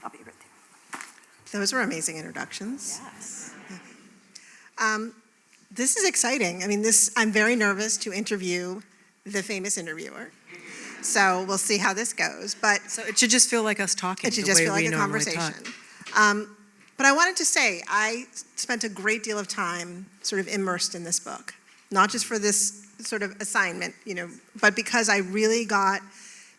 I'll be right there. Those were amazing introductions. Yes. This is exciting. I mean, I'm very nervous to interview the famous interviewer. So we'll see how this goes. But So it should just feel like us talking. it should just feel like a conversation. But I wanted to say, I spent a great deal of time sort of immersed in this book, not just for this sort of assignment, but because I really got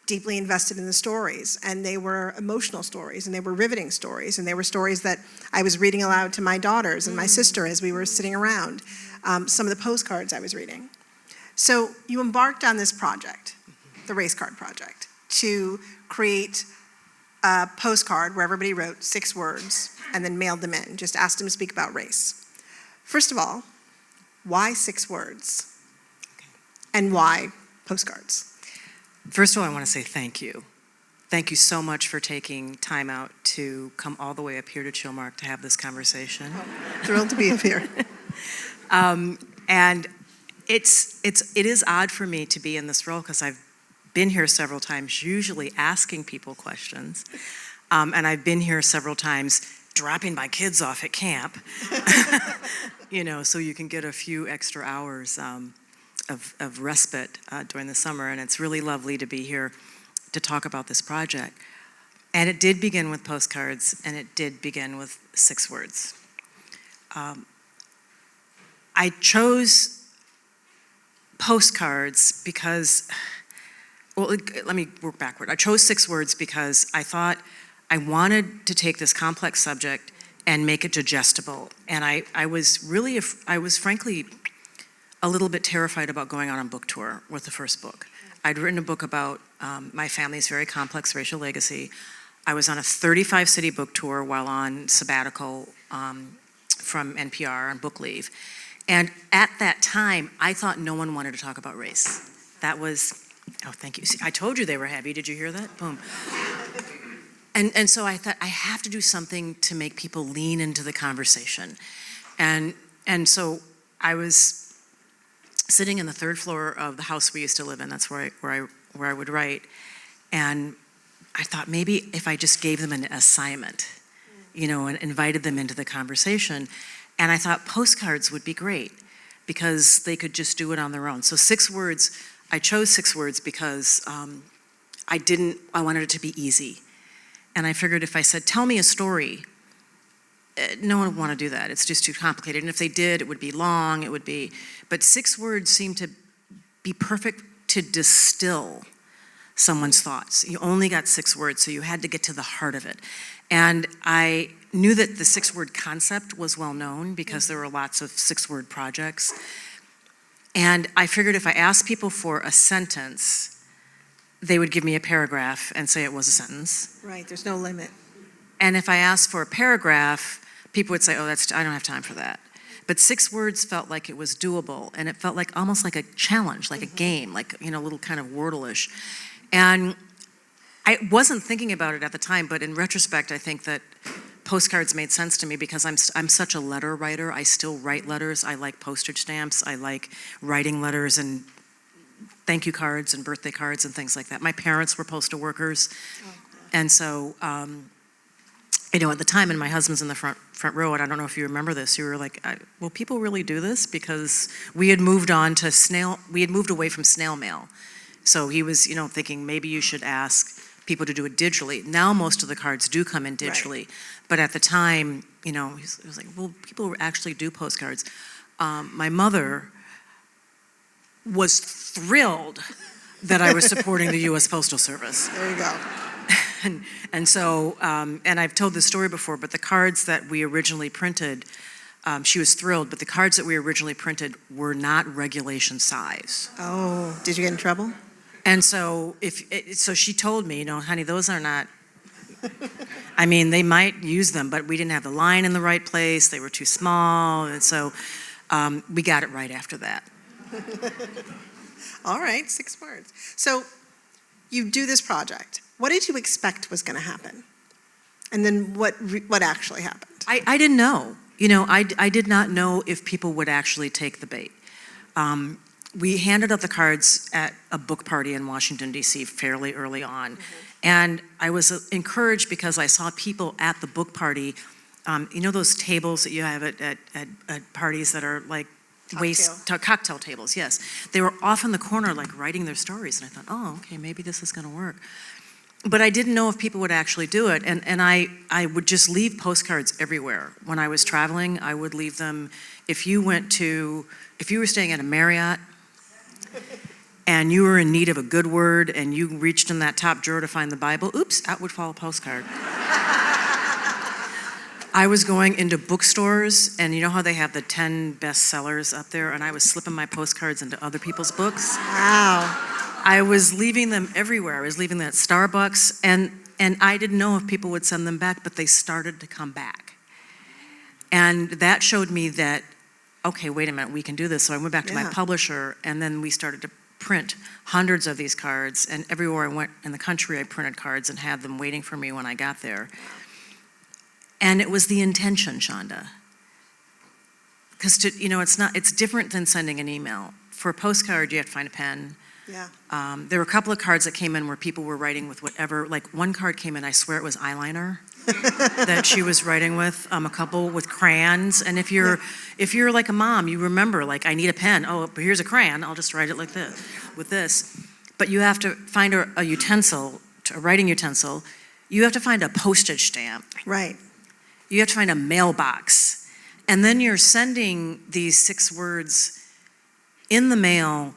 deeply invested in the stories, and they were emotional stories, and they were riveting stories, and they were stories that I was reading aloud to my daughters and my sister as we were sitting around, some of the postcards I was reading. So you embarked on this project, the Race Card Project, to create a postcard where everybody wrote 6 words and then mailed them in, just asked them to speak about race. First of all, why 6 words? And why postcards? First of all, I want to say thank you. Thank you so much for taking time out to come all the way up here to Chilmark to have this conversation. Thrilled to be up here. And it is odd for me to be in this role because I've been here several times, usually asking people questions. And I've been here several times dropping my kids off at camp, so you can get a few extra hours of respite during the summer. And it's really lovely to be here to talk about this project. And it did begin with postcards, and it did begin with 6 words. I chose postcards because, let me work backward. I chose 6 words because I thought I wanted to take this complex subject and make it digestible. And I was frankly a little bit terrified about going on a book tour with the first book. I'd written a book about my family's very complex racial legacy. I was on a 35-city book tour while on sabbatical from NPR on book leave. And at that time, I thought no one wanted to talk about race. That was, oh, thank you. See, I told you they were heavy. Did you hear that? Boom. And so I thought, I have to do something to make people lean into the conversation. And so I was sitting in the 3rd floor of the house we used to live in. That's where I would write. And I thought maybe if I just gave them an assignment, and invited them into the conversation. And I thought postcards would be great because they could just do it on their own. So 6 words, I chose 6 words because I wanted it to be easy. And I figured if I said, tell me a story, no one would want to do that. It's just too complicated. And if they did, it would be long, but 6 words seemed to be perfect to distill someone's thoughts. You only got 6 words, so you had to get to the heart of it. And I knew that the 6-word concept was well known because there were lots of 6-word projects. And I figured if I asked people for a sentence, they would give me a paragraph and say it was a sentence. Right, there's no limit. And if I asked for a paragraph, people would say, oh, I don't have time for that. But 6 words felt like it was doable, and it felt like almost like a challenge, like a game, like, a little kind of Wordle-ish. And I wasn't thinking about it at the time, but in retrospect, I think that postcards made sense to me because I'm such a letter writer. I still write letters. I like postage stamps. I like writing letters and thank you cards and birthday cards and things like that. My parents were postal workers. And so, at the time, and my husband's in the front row, and I don't know if you remember this, you were like, will people really do this? Because we had moved away from snail mail. So he was, thinking maybe you should ask people to do it digitally. Now most of the cards do come in digitally. Right. But at the time, he was like, well, people actually do postcards. My mother was thrilled that I was supporting the U.S. Postal Service. There you go. And so, and I've told this story before, but the cards that we originally printed, she was thrilled, but the cards that we originally printed were not regulation size. Oh, did you get in trouble? And so, so she told me, honey, those are not, they might use them, but we didn't have the line in the right place, they were too small, and so we got it right after that. All right, 6 words. So you do this project. What did you expect was going to happen? And then what actually happened? I didn't know. I did not know if people would actually take the bait. we handed out the cards at a book party in Washington, D.C. fairly early on. And I was encouraged because I saw people at the book party, you know those tables that you have at parties that are like cocktail tables, yes. They were off in the corner like writing their stories, and I thought, oh, okay, maybe this is gonna work. But I didn't know if people would actually do it, and I would just leave postcards everywhere. When I was traveling, I would leave them. If you were staying at a Marriott, and you were in need of a good word, and you reached in that top drawer to find the Bible, oops, out would fall a postcard. I was going into bookstores, and you know how they have the 10 best sellers up there, and I was slipping my postcards into other people's books? Wow. I was leaving them everywhere. I was leaving them at Starbucks, and I didn't know if people would send them back, but they started to come back. And that showed me that, okay, wait a minute, we can do this. So I went back to my publisher, and then we started to print hundreds of these cards, and everywhere I went in the country, I printed cards and had them waiting for me when I got there. And it was the intention, Shonda. Because it's different than sending an email. For a postcard, you have to find a pen. Yeah. There were a couple of cards that came in where people were writing with whatever, like one card came in, I swear it was eyeliner that she was writing with, a couple with crayons. And if you're like a mom, you remember, like, I need a pen. Oh, but here's a crayon, I'll just write it like this, with this. But you have to find a utensil, a writing utensil. You have to find a postage stamp. Right. You have to find a mailbox. And then you're sending these 6 words in the mail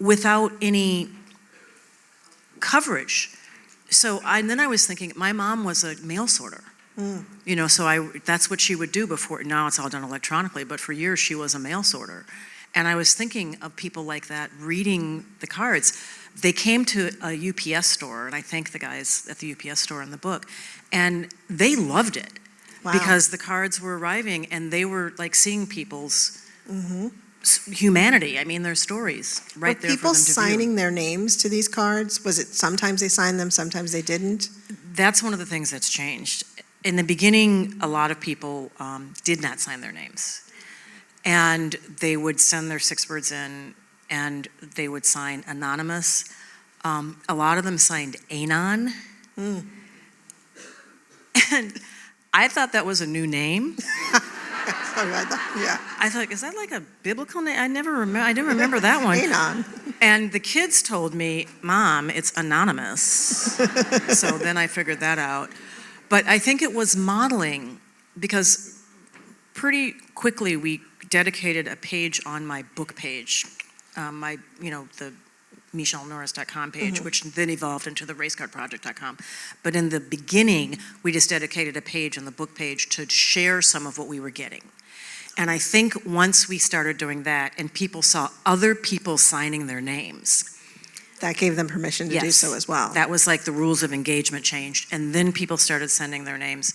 without any coverage. So then I was thinking, my mom was a mail sorter. So that's what she would do before. Now it's all done electronically, but for years she was a mail sorter. And I was thinking of people like that reading the cards. They came to a UPS store, and I thank the guys at the UPS store in the book, and they loved it. Wow. Because the cards were arriving, and they were like seeing people's humanity. I mean, their stories right there for them to view. Were people signing their names to these cards? Was it sometimes they signed them, sometimes they didn't? That's one of the things that's changed. In the beginning, a lot of people did not sign their names. And they would send their 6 words in, and they would sign anonymous. A lot of them signed anon. And I thought that was a new name. I thought, is that like a biblical name? I didn't remember that one. Anon. And the kids told me, Mom, it's anonymous. So then I figured that out. But I think it was modeling, because pretty quickly we dedicated a page on my book page, the MicheleNorris.com page, which then evolved into the racecardproject.com. But in the beginning, we just dedicated a page on the book page to share some of what we were getting. And I think once we started doing that, and people saw other people signing their names, that gave them permission to do so as well. That was like the rules of engagement changed. And then people started signing their names,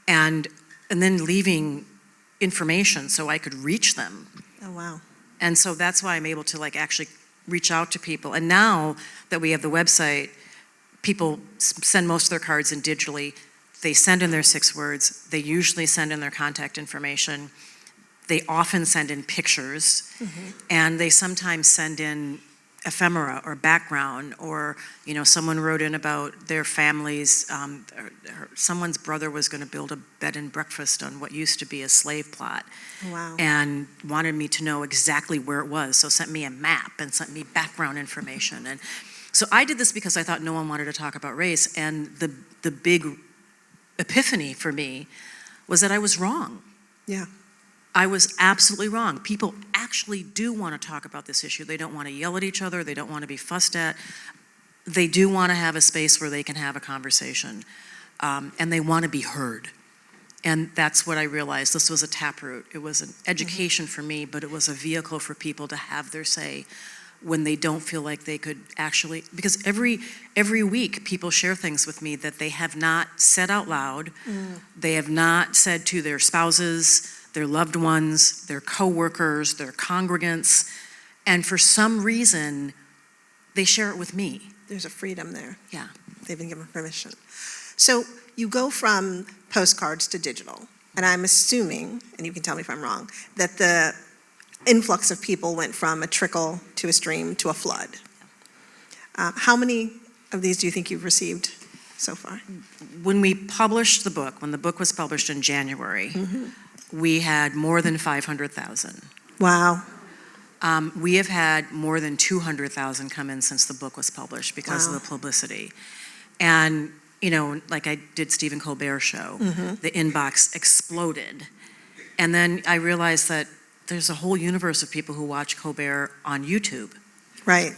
and then leaving information so I could reach them. Oh, wow. And so that's why I'm able to actually reach out to people. And now that we have the website, people send most of their cards in digitally. They send in their 6 words. They usually send in their contact information. They often send in pictures, and they sometimes send in ephemera or background, or someone wrote in about their families. Someone's brother was going to build a bed and breakfast on what used to be a slave plot. Wow. And wanted me to know exactly where it was, so sent me a map and sent me background information. And so I did this because I thought no one wanted to talk about race, and the big epiphany for me was that I was wrong. Yeah. I was absolutely wrong. People actually do want to talk about this issue. They don't want to yell at each other. They don't want to be fussed at. They do want to have a space where they can have a conversation, and they want to be heard. And that's what I realized. This was a taproot. It was an education for me, but it was a vehicle for people to have their say when they don't feel like they could actually, because every week people share things with me that they have not said out loud. They have not said to their spouses, their loved ones, their coworkers, their congregants, and for some reason, they share it with me. There's a freedom there. Yeah. They've been given permission. So you go from postcards to digital, and I'm assuming, and you can tell me if I'm wrong, that the influx of people went from a trickle to a stream to a flood. How many of these do you think you've received so far? When we published the book, when the book was published in January, we had more than 500,000. Wow. We have had more than 200,000 come in since the book was published because Wow. of the publicity. And, you know, like I did Stephen Colbert's show, the inbox exploded. And then I realized that there's a whole universe of people who watch Colbert on YouTube. Right.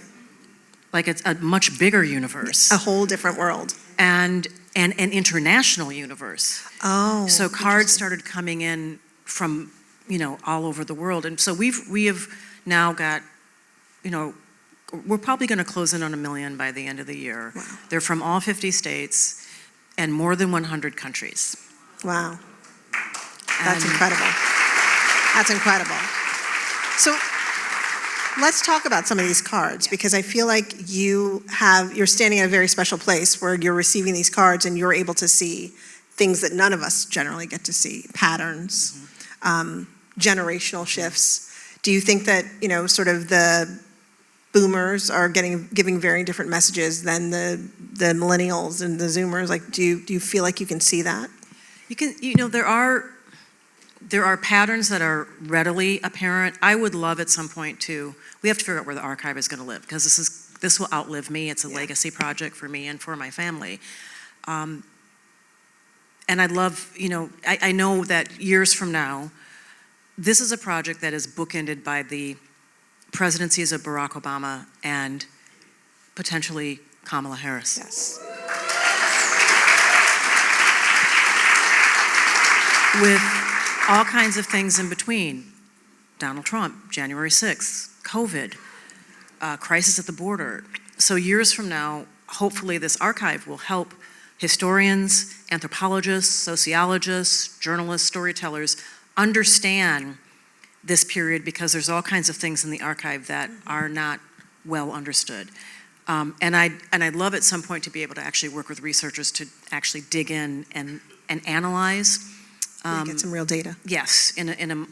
Like it's a much bigger universe. A whole different world. And an international universe. Oh. So cards started coming in from, you know, all over the world. And so we have now got, you know, we're probably going to close in on 1 million by the end of the year. Wow. They're from all 50 states and more than 100 countries. Wow. That's And- incredible. That's incredible. So let's talk about some of these cards, because I feel like you're standing in a very special place where you're receiving these cards and you're able to see things that none of us generally get to see, patterns, generational shifts. Do you think that, you know, sort of the boomers are giving very different messages than the millennials and the zoomers? Like, do you feel like you can see that? You know, there are patterns that are readily apparent. I would love at some point we have to figure out where the archive is going to live, because this will outlive me. It's a legacy project for me and for my family. And I'd love, you know, I know that years from now, this is a project that is bookended by the presidencies of Barack Obama and potentially Kamala Harris. Yes. With all kinds of things in between. Donald Trump, January 6th, COVID, crisis at the border. So years from now, hopefully this archive will help historians, anthropologists, sociologists, journalists, storytellers understand this period, because there's all kinds of things in the archive that are not well understood. And I'd love at some point to be able to actually work with researchers to actually dig in and analyze. Get some real data. Yes, in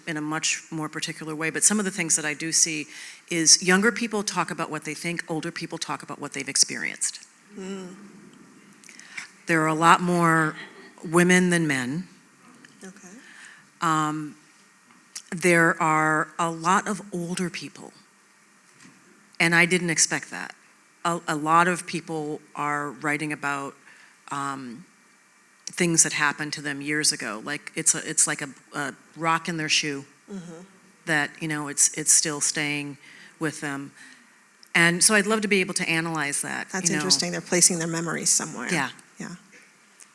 a much more particular way. But some of the things that I do see is younger people talk about what they think, older people talk about what they've experienced. There are a lot more women than men. Okay. There are a lot of older people, and I didn't expect that. A lot of people are writing about things that happened to them years ago. Like it's like a rock in their shoe that, you know, it's still staying with them. And so I'd love to be able to analyze that. That's you know. interesting. They're placing their memories somewhere. Yeah. Yeah.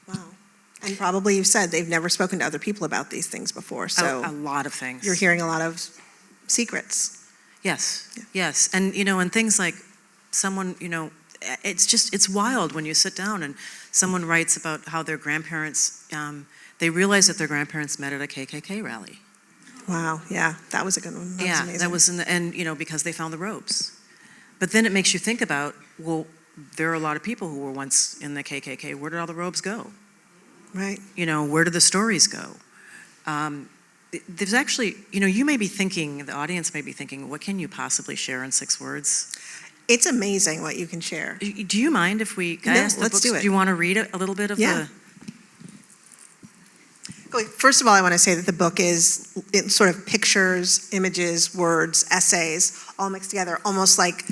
Wow. And probably you said they've never spoken to other people about these things before. So A lot of things. you're hearing a lot of secrets. Yes, Yeah. yes. And, you know, and things like someone, you know, it's wild when you sit down and someone writes about how their grandparents, they realize that their grandparents met at a KKK rally. Wow. Yeah. That was a good one. That was amazing. That was and, you know, because they found the robes. But then it makes you think about, well, there are a lot of people who were once in the KKK. Where did all the robes go? Right. You know, where did the stories go? There's actually, you know, you may be thinking, the audience may be thinking, what can you possibly share in 6 words? It's amazing what you can share. Do you mind if we, No, ask the let's books? do it. Do you want to read a little bit of Yeah. First of all, I want to say that the book is sort of pictures, images, words, essays, all mixed together, almost like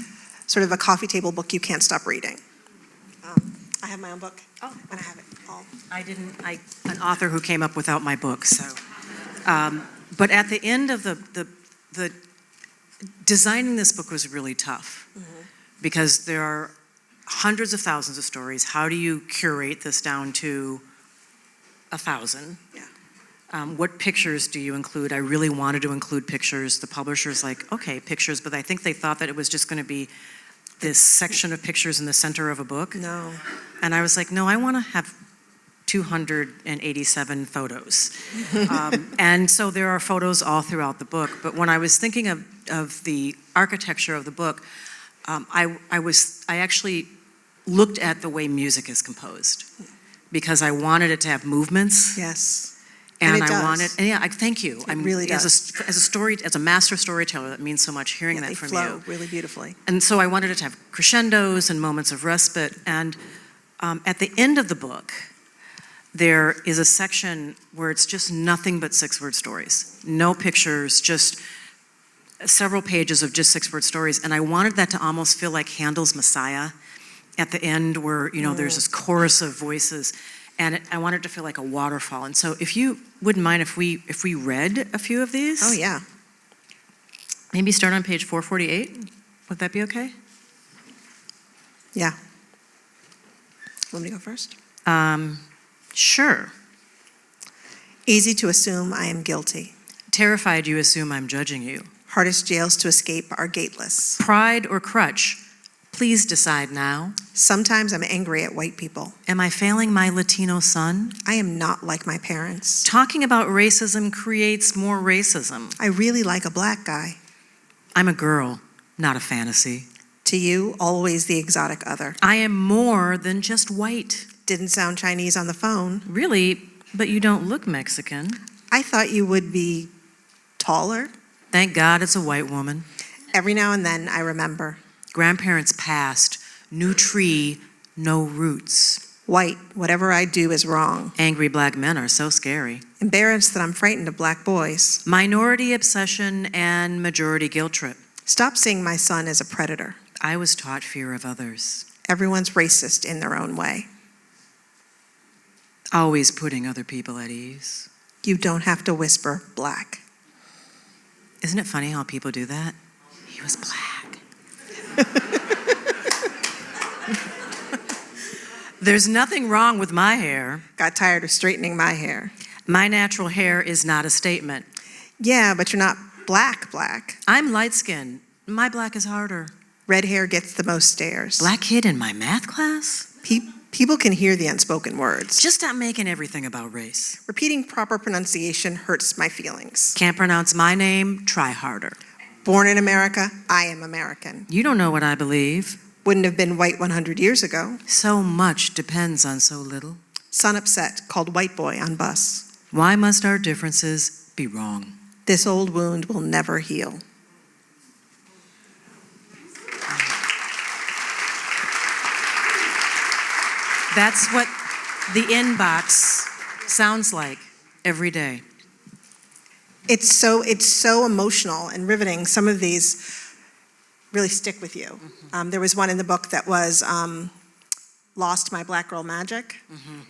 sort of a coffee table book you can't stop reading. I have my own book, and I have it all. an author who came up without my book, so. But at the end of the designing this book was really tough, because there are hundreds of thousands of stories. How do you curate this down to 1,000? Yeah. What pictures do you include? I really wanted to include pictures. The publisher's like, okay, pictures, but I think they thought that it was just going to be this section of pictures in the center of a book. No. And I was like, no, I want to have 287 photos. And so there are photos all throughout the book. But when I was thinking of the architecture of the book, I actually looked at the way music is composed, because I wanted it to have movements. Yes. And it I does. wanted, and yeah, thank you. It really does. As a master storyteller, that means so much hearing that They from flow you. really beautifully. And so I wanted it to have crescendos and moments of respite. And at the end of the book, there is a section where it's just nothing but 6-word stories. No pictures, just several pages of just 6-word stories. And I wanted that to almost feel like Handel's Messiah at the end, where, there's this chorus of voices. And I wanted it to feel like a waterfall. And so if you wouldn't mind if we read a few of these. Oh, yeah. Maybe start on page 448. Would that be okay? Yeah. Want me to go first? Sure. Easy to assume I am guilty. Terrified you assume I'm judging you. Hardest jails to escape are gateless. Pride or crutch? Please decide now. Sometimes I'm angry at white people. Am I failing my Latino son? I am not like my parents. Talking about racism creates more racism. I really like a black guy. I'm a girl, not a fantasy. To you, always the exotic other. I am more than just white. Didn't sound Chinese on the phone. Really, but you don't look Mexican. I thought you would be taller. Thank God it's a white woman. Every now and then I remember. Grandparents passed, new tree, no roots. White, whatever I do is wrong. Angry black men are so scary. Embarrassed that I'm frightened of black boys. Minority obsession and majority guilt trip. Stop seeing my son as a predator. I was taught fear of others. Everyone's racist in their own way. Always putting other people at ease. You don't have to whisper black. Isn't it funny how people do that? He was black. There's nothing wrong with my hair. Got tired of straightening my hair. My natural hair is not a statement. Yeah, but you're not black. I'm light-skinned. My black is harder. Red hair gets the most stares. Black kid in my math class? People can hear the unspoken words. Just stop making everything about race. Repeating proper pronunciation hurts my feelings. Can't pronounce my name? Try harder. Born in America, I am American. You don't know what I believe. Wouldn't have been white 100 years ago. So much depends on so little. Son upset, called white boy on bus. Why must our differences be wrong? This old wound will never heal. That's what the inbox sounds like every day. It's so emotional and riveting. Some of these really stick with you. Mm-hmm. There was one in the book that was Lost My Black Girl Magic. Mm-hmm.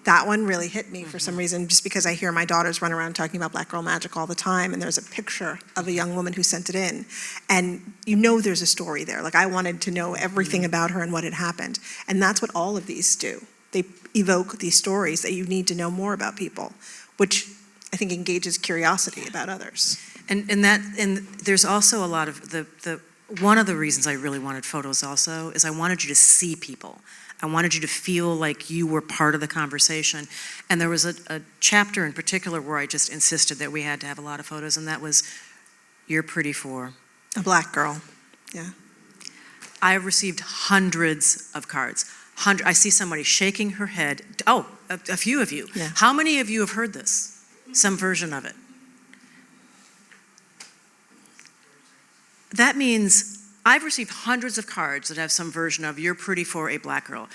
That one really hit me for some reason, just because I hear my daughters run around talking about Black Girl Magic all the time, and there's a picture of a young woman who sent it in, and there's a story there. Like, I wanted to know everything about her and what had happened, and that's what all of these do. They evoke these stories that you need to know more about people, which I think engages curiosity about others. And there's also a lot of one of the reasons I really wanted photos also is I wanted you to see people. I wanted you to feel like you were part of the conversation. And there was a chapter in particular where I just insisted that we had to have a lot of photos, and that was You're Pretty For. A black girl, yeah. I have received hundreds of cards. I see somebody shaking her head. Oh, a few of you. Yeah. How many of you have heard this? Some version of it. That means I've received hundreds of cards that have some version of You're pretty for a black girl.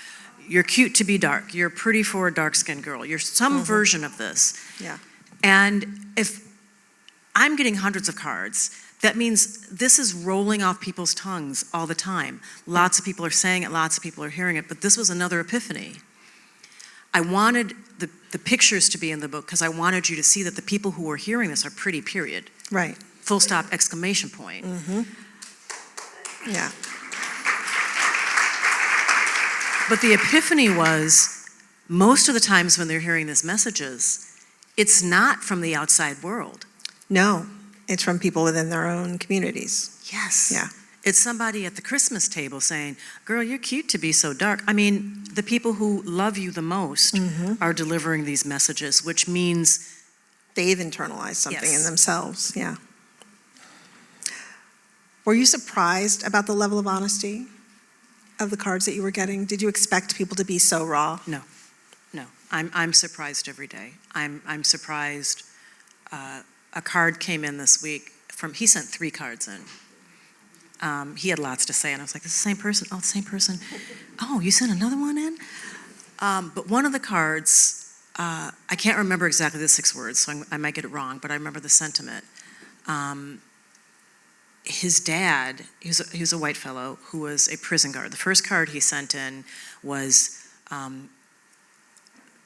You're cute to be dark. You're pretty for a dark-skinned girl. You're some version of this. Yeah. And if I'm getting hundreds of cards, that means this is rolling off people's tongues all the time. Lots of people are saying it, lots of people are hearing it, but this was another epiphany. I wanted the pictures to be in the book because I wanted you to see that the people who are hearing this are pretty, period. Right. Full stop, exclamation point. Yeah. But the epiphany was, most of the times when they're hearing these messages, it's not from the outside world. No, it's from people within their own communities. Yes. Yeah. It's somebody at the Christmas table saying, girl, you're cute to be so dark. I mean, the people who love you the most are delivering these messages, which means They've internalized something Yes. in themselves, yeah. Were you surprised about the level of honesty of the cards that you were getting? Did you expect people to be so raw? no. I'm surprised every day. I'm surprised. A card came in this week he sent 3 cards in. He had lots to say, and I was like, "This is the same person? Oh, the same person. Oh, you sent another one in?" But one of the cards, I can't remember exactly the 6 words, so I might get it wrong, but I remember the sentiment. His dad, he was a white fellow who was a prison guard. The first card he sent in was,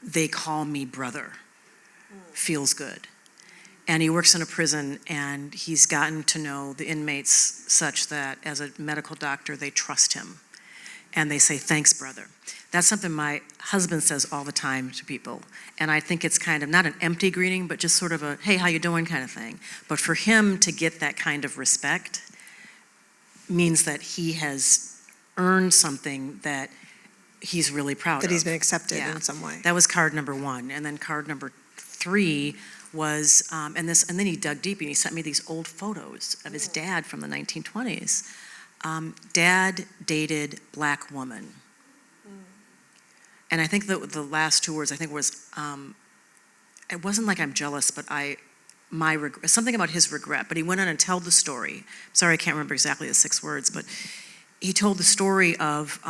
"They call me brother. Feels good." And he works in a prison, and he's gotten to know the inmates such that as a medical doctor, they trust him. And they say, "Thanks, brother." That's something my husband says all the time to people. And I think it's kind of not an empty greeting, but just sort of a, "Hey, how you doing?" kind of thing. But for him to get that kind of respect means that he has earned something that he's really proud of. That he's been accepted Yeah. in some way. That was card number 1. And then card number 3 was, and then he dug deep and he sent me these old photos of his dad from the 1920s. Dad dated black woman. And I think that the last 2 words, I think was, it wasn't like I'm jealous, but something about his regret. But he went on and told the story. Sorry, I can't remember exactly the 6 words, but he told the story of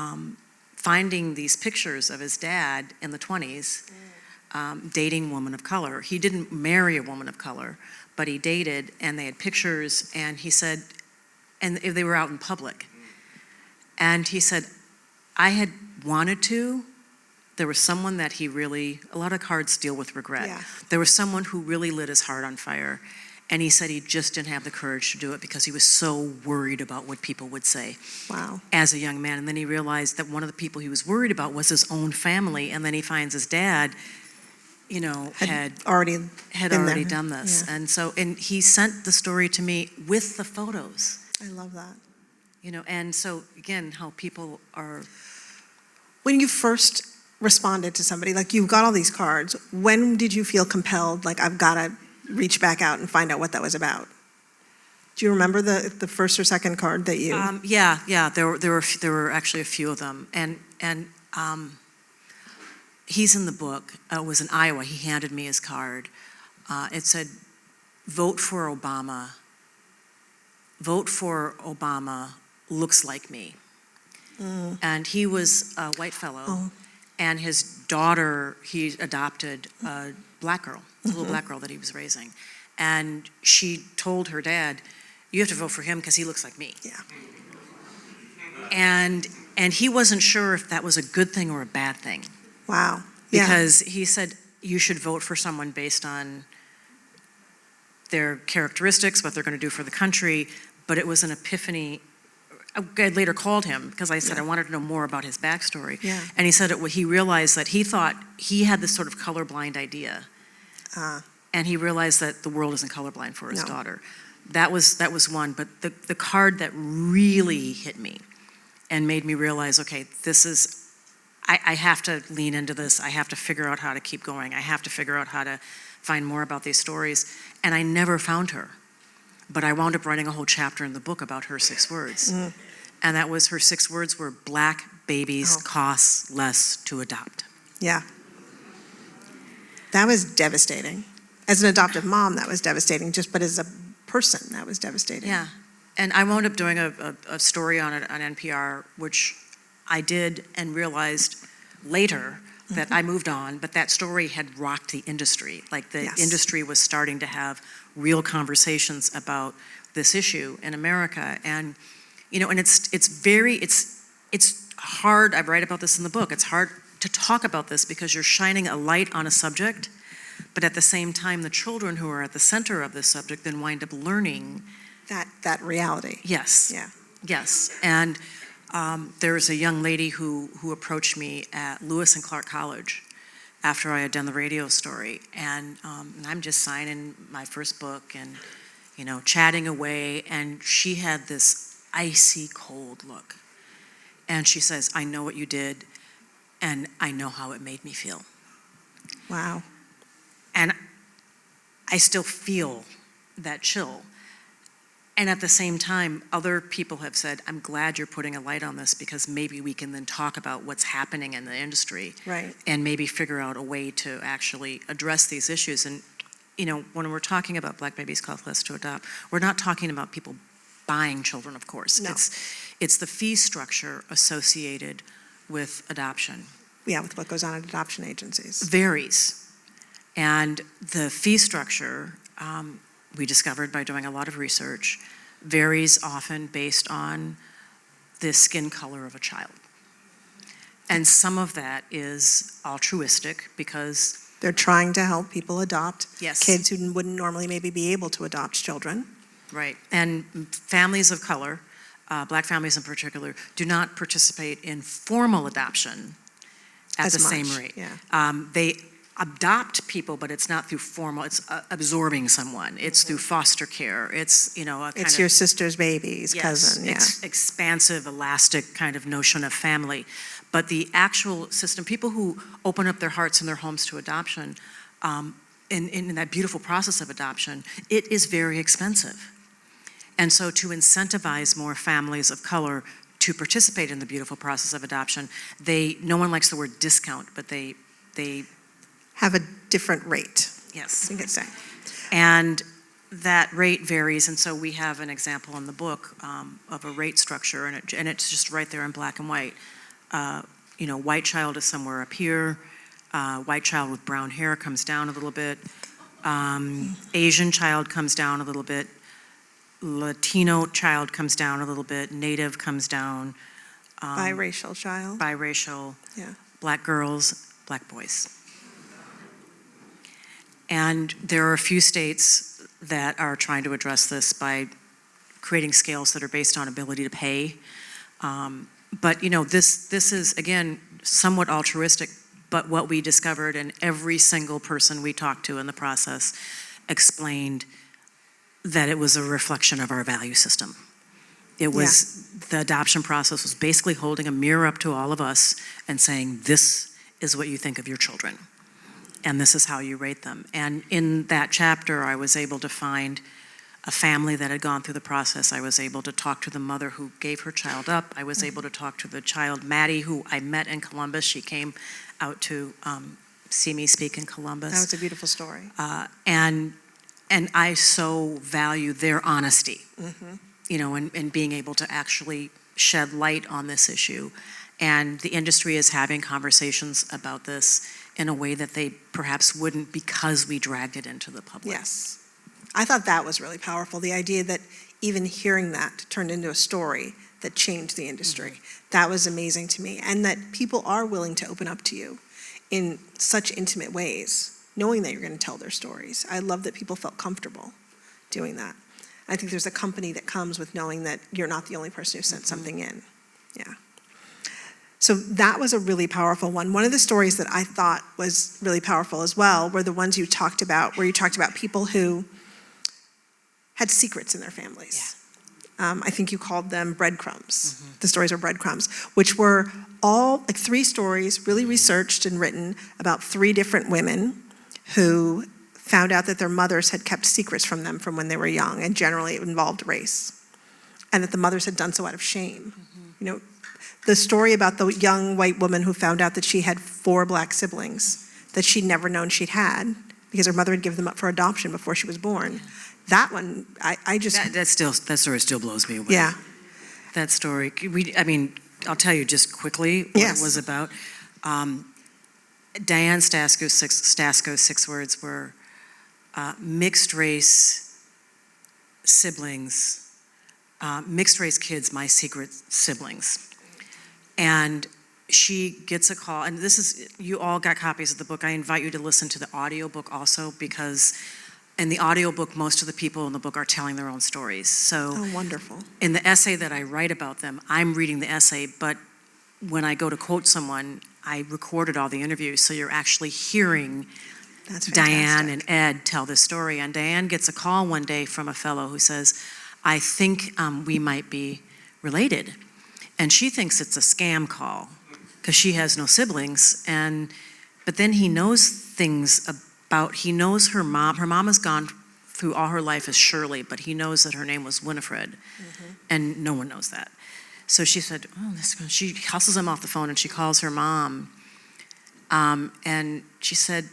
finding these pictures of his dad in the 20s, dating women of color. He didn't marry a woman of color, but he dated, and they had pictures, and he said, and they were out in public. And he said, I had wanted to. There was someone that a lot of cards deal with regret. Yeah. There was someone who really lit his heart on fire. And he said he just didn't have the courage to do it because he was so worried about what people would say. Wow. As a young man. And then he realized that one of the people he was worried about was his own family. And then he finds his dad, had already done this. Yeah. And he sent the story to me with the photos. I love that. And so again, how people are. When you first responded to somebody, like you've got all these cards, when did you feel compelled, like I've got to reach back out and find out what that was about? Do you remember the first or second card that you? Yeah. There were actually a few of them, and he's in the book. It was in Iowa. He handed me his card. It said, "Vote for Obama. Vote for Obama. Looks like me." And he was a white fellow. Oh. And his daughter, he adopted a black girl, a little black girl that he was raising. And she told her dad, "You have to vote for him because he looks like me." Yeah. And he wasn't sure if that was a good thing or a bad thing. Wow. Yeah. Because he said, you should vote for someone based on their characteristics, what they're going to do for the country. But it was an epiphany. I later called him because I said I wanted to know more about his backstory. Yeah. And he said he realized that he thought he had this sort of colorblind idea. And he realized that the world isn't colorblind for his daughter. That was one. But the card that really hit me and made me realize, okay, I have to lean into this. I have to figure out how to keep going. I have to figure out how to find more about these stories. And I never found her. But I wound up writing a whole chapter in the book about her 6 words. And that was, her 6 words were, black babies cost less to adopt. Yeah. That was devastating. As an adoptive mom, that was devastating. But as a person, that was devastating. Yeah. And I wound up doing a story on it on NPR, which I did and realized later that I moved on, but that story had rocked the industry. Like the industry was starting to have real conversations about this issue in America. And, and it's hard, I write about this in the book, it's hard to talk about this because you're shining a light on a subject, but at the same time, the children who are at the center of this subject then wind up learning. That reality. Yes. Yeah. Yes. And there was a young lady who approached me at Lewis and Clark College after I had done the radio story. And I'm just signing my first book and, chatting away. And she had this icy cold look. And she says, "I know what you did, and I know how it made me feel." Wow. And I still feel that chill. And at the same time, other people have said, I'm glad you're putting a light on this because maybe we can then talk about what's happening in the industry. Right. And maybe figure out a way to actually address these issues. And, when we're talking about Black babies cost to adopt, we're not talking about people buying children, of course. No. It's the fee structure associated with adoption. Yeah, with what goes on at adoption agencies. Varies. And the fee structure, we discovered by doing a lot of research, varies often based on the skin color of a child. And some of that is altruistic because They're trying to help people adopt Yes. kids who wouldn't normally maybe be able to adopt children. right, and families of color, Black families in particular, do not participate in formal adoption at As the same much, rate. yeah. They adopt people, but it's not through formal, it's absorbing someone. It's through foster care. It's, a kind It's of. your sister's baby's Yes, cousin, yeah. expansive, elastic kind of notion of family. But the actual system, people who open up their hearts and their homes to adoption, in that beautiful process of adoption, it is very expensive. And so to incentivize more families of color to participate in the beautiful process of adoption, no one likes the word discount, but they Have a different rate, yes. you could say. And that rate varies, and so we have an example in the book of a rate structure, and it's just right there in black and white. White child is somewhere up here. White child with brown hair comes down a little bit. Asian child comes down a little bit. Latino child comes down a little bit. Native comes down. Biracial child. Biracial. Yeah. Black girls, black boys. And there are a few states that are trying to address this by creating scales that are based on ability to pay. But this is, again, somewhat altruistic, but what we discovered, and every single person we talked to in the process explained that it was a reflection of our value system. It was, the adoption process was basically holding a mirror up to all of us and saying, this is what you think of your children, and this is how you rate them. And in that chapter, I was able to find a family that had gone through the process. I was able to talk to the mother who gave her child up. I was able to talk to the child, Maddie, who I met in Columbus. She came out to see me speak in Columbus. That was a beautiful story. And I so value their honesty, and being able to actually shed light on this issue. And the industry is having conversations about this in a way that they perhaps wouldn't because we dragged it into the public. Yes. I thought that was really powerful, the idea that even hearing that turned into a story that changed the industry. That was amazing to me, and that people are willing to open up to you in such intimate ways, knowing that you're going to tell their stories. I love that people felt comfortable doing that. I think there's a company that comes with knowing that you're not the only person who sent something in. Yeah. So that was a really powerful one. One of the stories that I thought was really powerful as well were the ones you talked about, where you talked about people who had secrets in their families. I think you called them breadcrumbs. The stories were breadcrumbs, which were all like 3 stories, really researched and written about 3 different women who found out that their mothers had kept secrets from them from when they were young, and generally it involved race, and that the mothers had done so out of shame. The story about the young white woman who found out that she had 4 black siblings that she'd never known she'd had because her mother had given them up for adoption before she was born. That one, I just... That story still blows me away. Yeah. That story, I'll tell you just quickly what it was about. Diane Stasko's 6 words were mixed race siblings, mixed race kids, my secret siblings. And she gets a call, and you all got copies of the book. I invite you to listen to the audiobook also, because in the audiobook, most of the people in the book are telling their own stories. So Oh, wonderful. in the essay that I write about them, I'm reading the essay, but when I go to quote someone, I recorded all the interviews, so you're actually hearing That's Diane fantastic. and Ed tell this story. And Diane gets a call one day from a fellow who says, I think we might be related. And she thinks it's a scam call because she has no siblings. But then he knows things he knows her mom. Her mom is gone through all her life as Shirley, but he knows that her name was Winifred, and no one knows that. So she said, she hustles him off the phone, and she calls her mom, and she said,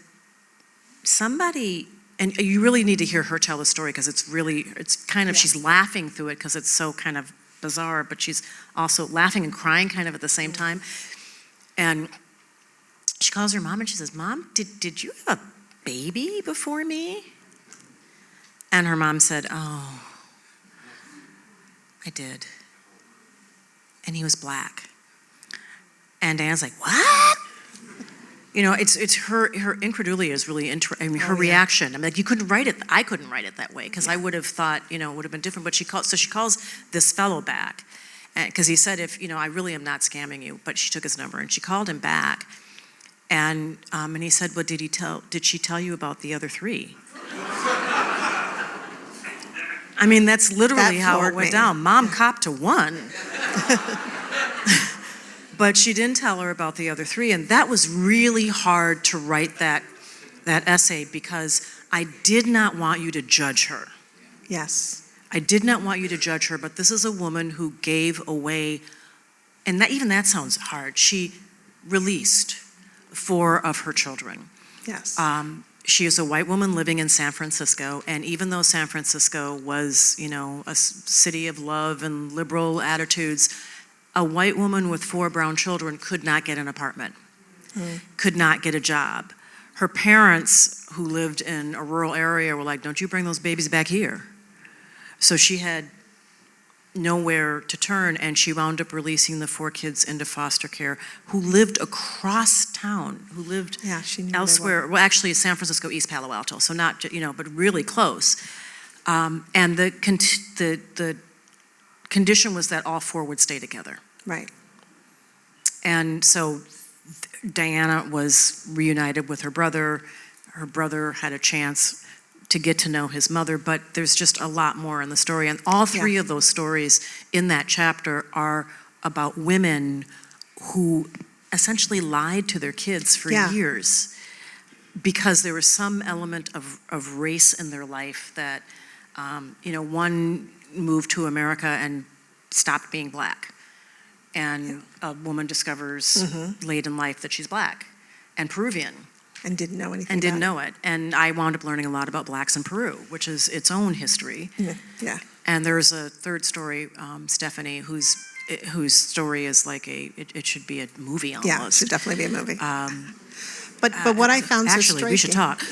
somebody, and you really need to hear her tell the story, because it's kind of, she's laughing through it because it's so kind of bizarre, but she's also laughing and crying kind of at the same time. And she calls her mom and she says, Mom, did you have a baby before me? And her mom said, oh, I did. And he was black. And Diana's like, what? You know, it's her incredulity is really her reaction. I mean, like, you couldn't write it. I couldn't write it that way, because I would have thought, it would have been different. But she calls this fellow back, because he said, I really am not scamming you. But she took his number and she called him back, and he said, well, did she tell you about the other three? I mean, that's literally how it went down. Mom copped to one. But she didn't tell her about the other three, and that was really hard to write that essay, because I did not want you to judge her. Yes. I did not want you to judge her, but this is a woman who gave away, and even that sounds hard. She released 4 of her children. Yes. She is a white woman living in San Francisco, and even though San Francisco was, a city of love and liberal attitudes, a white woman with 4 brown children could not get an apartment, could not get a job. Her parents, who lived in a rural area, were like, don't you bring those babies back here. So she had nowhere to turn, and she wound up releasing the 4 kids into foster care, who lived across town, who lived elsewhere. Well, actually, San Francisco, East Palo Alto, so not, but really close. And the condition was that all 4 would stay together. Right. And so Diana was reunited with her brother. Her brother had a chance to get to know his mother, but there's just a lot more in the story. And all 3 of those stories in that chapter are about women who essentially lied to their kids for years, because there was some element of race in their life that, one moved to America and stopped being black. And a woman discovers late in life that she's black and Peruvian. And didn't know anything. And didn't know it. And I wound up learning a lot about blacks in Peru, which is its own history. Yeah. And there's a 3rd story, Stephanie, whose story is like it should be a movie almost. Yeah, it should definitely be a movie. But what I found so striking. Actually, we should talk.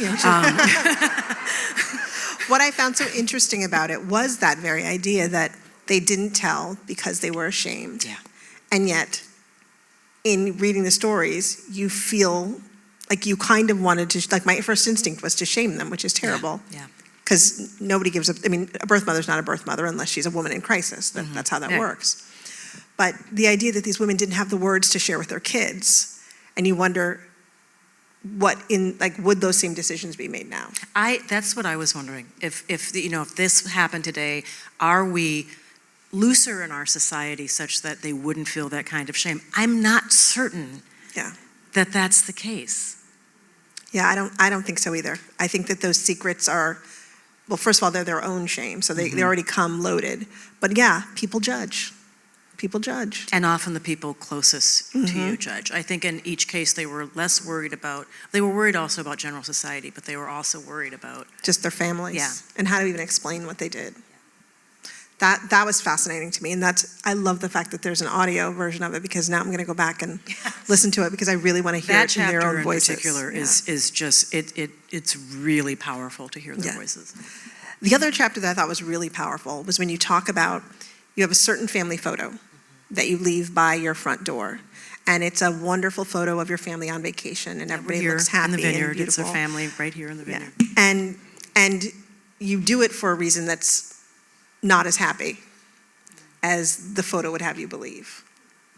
What I found so interesting about it was that very idea that they didn't tell because they were ashamed. Yeah. And yet, in reading the stories, you feel like you kind of wanted to, like, my first instinct was to shame them, which is terrible. Yeah. Because nobody gives a birth mother's not a birth mother unless she's a woman in crisis. That's how that works. But the idea that these women didn't have the words to share with their kids, and you wonder would those same decisions be made now? That's what I was wondering. If this happened today, are we looser in our society such that they wouldn't feel that kind of shame? I'm not certain that that's the case. Yeah, I don't think so either. I think that those secrets are, well, first of all, they're their own shame, so they already come loaded. But yeah, people judge. People judge. And often the people closest to you judge. I think in each case they were worried also about general society, but they were also worried about just their families. Yeah. And how to even explain what they did. That was fascinating to me, and I love the fact that there's an audio version of it, because now I'm going to go back and listen to it, because I really want to hear it in their own voices. That chapter in particular is just it's really powerful to hear their voices. The other chapter that I thought was really powerful was when you talk about, you have a certain family photo that you leave by your front door, and it's a wonderful photo of your family on vacation, and everybody looks happy in the vineyard. And beautiful. It's a family right here in the vineyard. Yeah. And you do it for a reason that's not as happy as the photo would have you believe.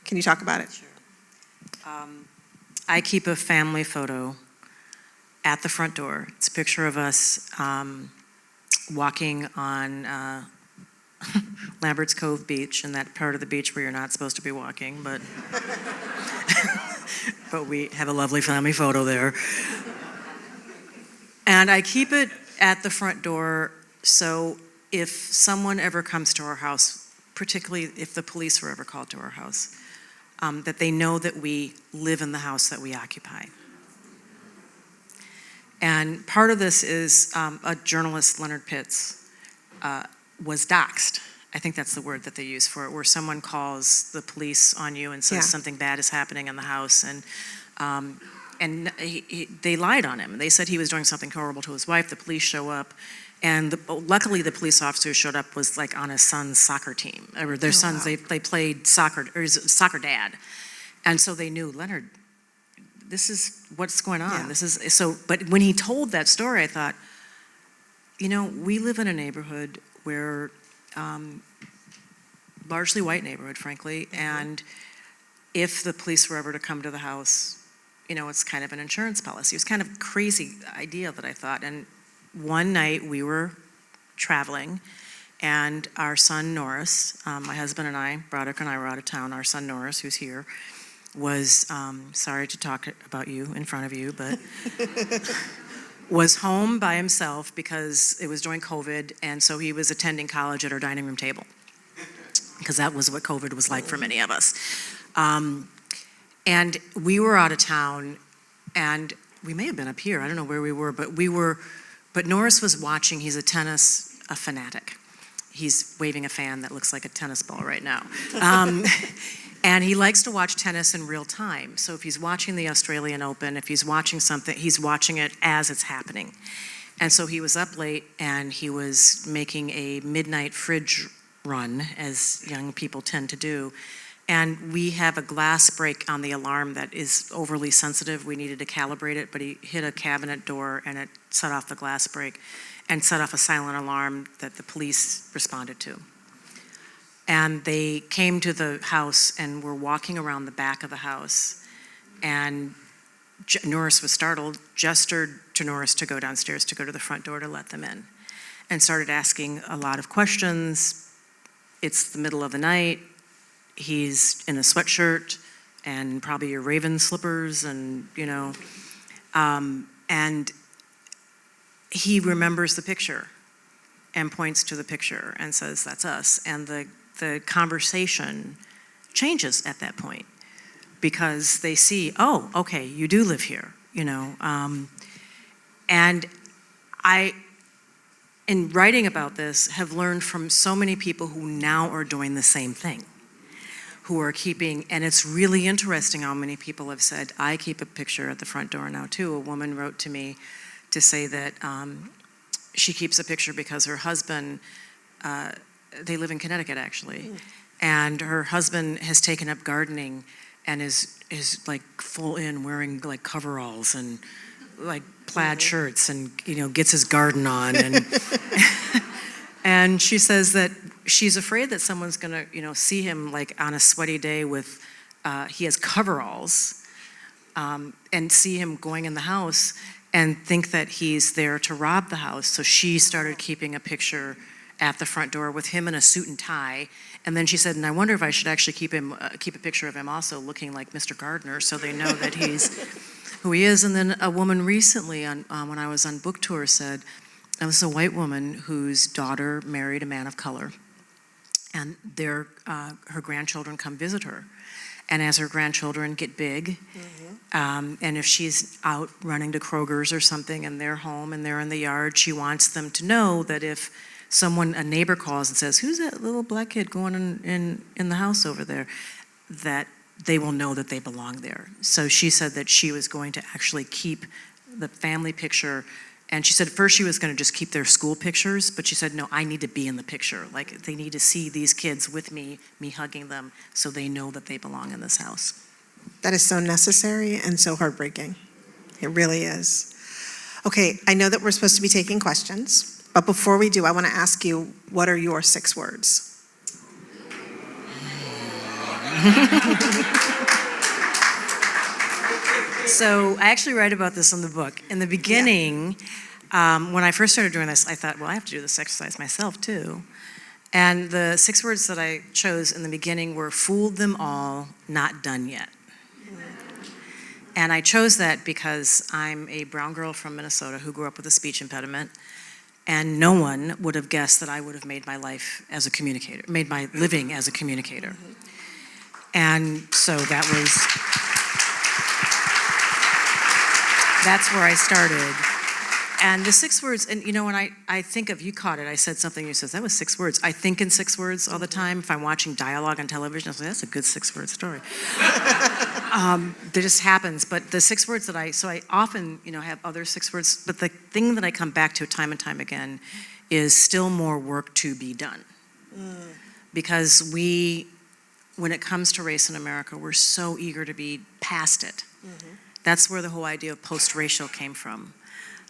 Can you talk about it? Sure. I keep a family photo at the front door. It's a picture of us walking on Lambert's Cove Beach, and that part of the beach where you're not supposed to be walking, but but we have a lovely family photo there. And I keep it at the front door So if someone ever comes to our house, particularly if the police were ever called to our house, that they know that we live in the house that we occupy. And part of this is a journalist, Leonard Pitts, was doxxed. I think that's the word that they use for it, where someone calls the police on you and says something bad is happening in the house, and they lied on him. They said he was doing something horrible to his wife. The police show up, and luckily the police officer who showed up was like on his son's soccer team, or their sons. Wow. They played soccer, or his soccer dad, and so they knew, Leonard, this is what's going on. Yeah. This is so. But when he told that story, I thought, we live in a neighborhood where, largely white neighborhood, frankly, and if the police were ever to come to the house, it's kind of an insurance policy. It was kind of a crazy idea that I thought. And one night we were traveling, and our son Norris, my husband and I, Broderick and I were out of town. Our son Norris, who's here, was, sorry to talk about you in front of you, but was home by himself because it was during COVID, and so he was attending college at our dining room table, because that was what COVID was like for many of us. And we were out of town, and we may have been up here, I don't know where we were, but Norris was watching. He's a fanatic. He's waving a fan that looks like a tennis ball right now. And he likes to watch tennis in real time. So if he's watching the Australian Open, if he's watching something, he's watching it as it's happening. And so he was up late, and he was making a midnight fridge run, as young people tend to do. And we have a glass break on the alarm that is overly sensitive. We needed to calibrate it, but he hit a cabinet door, and it set off the glass break and set off a silent alarm that the police responded to. And they came to the house and were walking around the back of the house, and Norris was startled, gestured to Norris to go downstairs, to go to the front door to let them in, and started asking a lot of questions. It's the middle of the night. He's in a sweatshirt and probably your Raven slippers, and and he remembers the picture and points to the picture and says, "That's us." And the conversation changes at that point, because they see, oh, okay, you do live here, and I, in writing about this, have learned from so many people who now are doing the same thing, who are keeping, and it's really interesting how many people have said, I keep a picture at the front door now too. A woman wrote to me to say that she keeps a picture because her husband, they live in Connecticut actually, and her husband has taken up gardening and is like full in, wearing like coveralls and like plaid shirts, and gets his garden on, and and she says that she's afraid that someone's gonna see him like on a sweaty day with he has coveralls, and see him going in the house and think that he's there to rob the house. So she started keeping a picture at the front door with him in a suit and tie. And then she said, and I wonder if I should actually keep a picture of him also looking like Mr. Gardner, so they know that he's who he is. And then a woman recently, when I was on book tour, said, it was a white woman whose daughter married a man of color, and her grandchildren come visit her. And as her grandchildren get big, and if she's out running to Kroger's or something and they're home and they're in the yard, she wants them to know that if a neighbor calls and says, who's that little black kid going in the house over there, that they will know that they belong there. So she said that she was going to actually keep the family picture. And she said at first she was going to just keep their school pictures, but she said, no, I need to be in the picture. Like, they need to see these kids with me hugging them, so they know that they belong in this house. That is so necessary and so heartbreaking. It really is. Okay, I know that we're supposed to be taking questions, but before we do, I want to ask you, what are your 6 words? So I actually write about this in the book. In the beginning, when I first started doing this, I thought, well, I have to do this exercise myself too. And the 6 words that I chose in the beginning were fooled them all, not done yet. And I chose that because I'm a brown girl from Minnesota who grew up with a speech impediment. And no one would have guessed that I would have made my life as a communicator, made my living as a communicator. And so that's where I started. And the 6 words, and when I think of, you caught it, I said something, you said, that was 6 words. I think in 6 words all the time. If I'm watching dialogue on television, I say, that's a good 6-word story. That just happens. But the 6 words so I often, have other 6 words, but the thing that I come back to time and time again is still more work to be done. Because when it comes to race in America, we're so eager to be past it. That's where the whole idea of post-racial came from.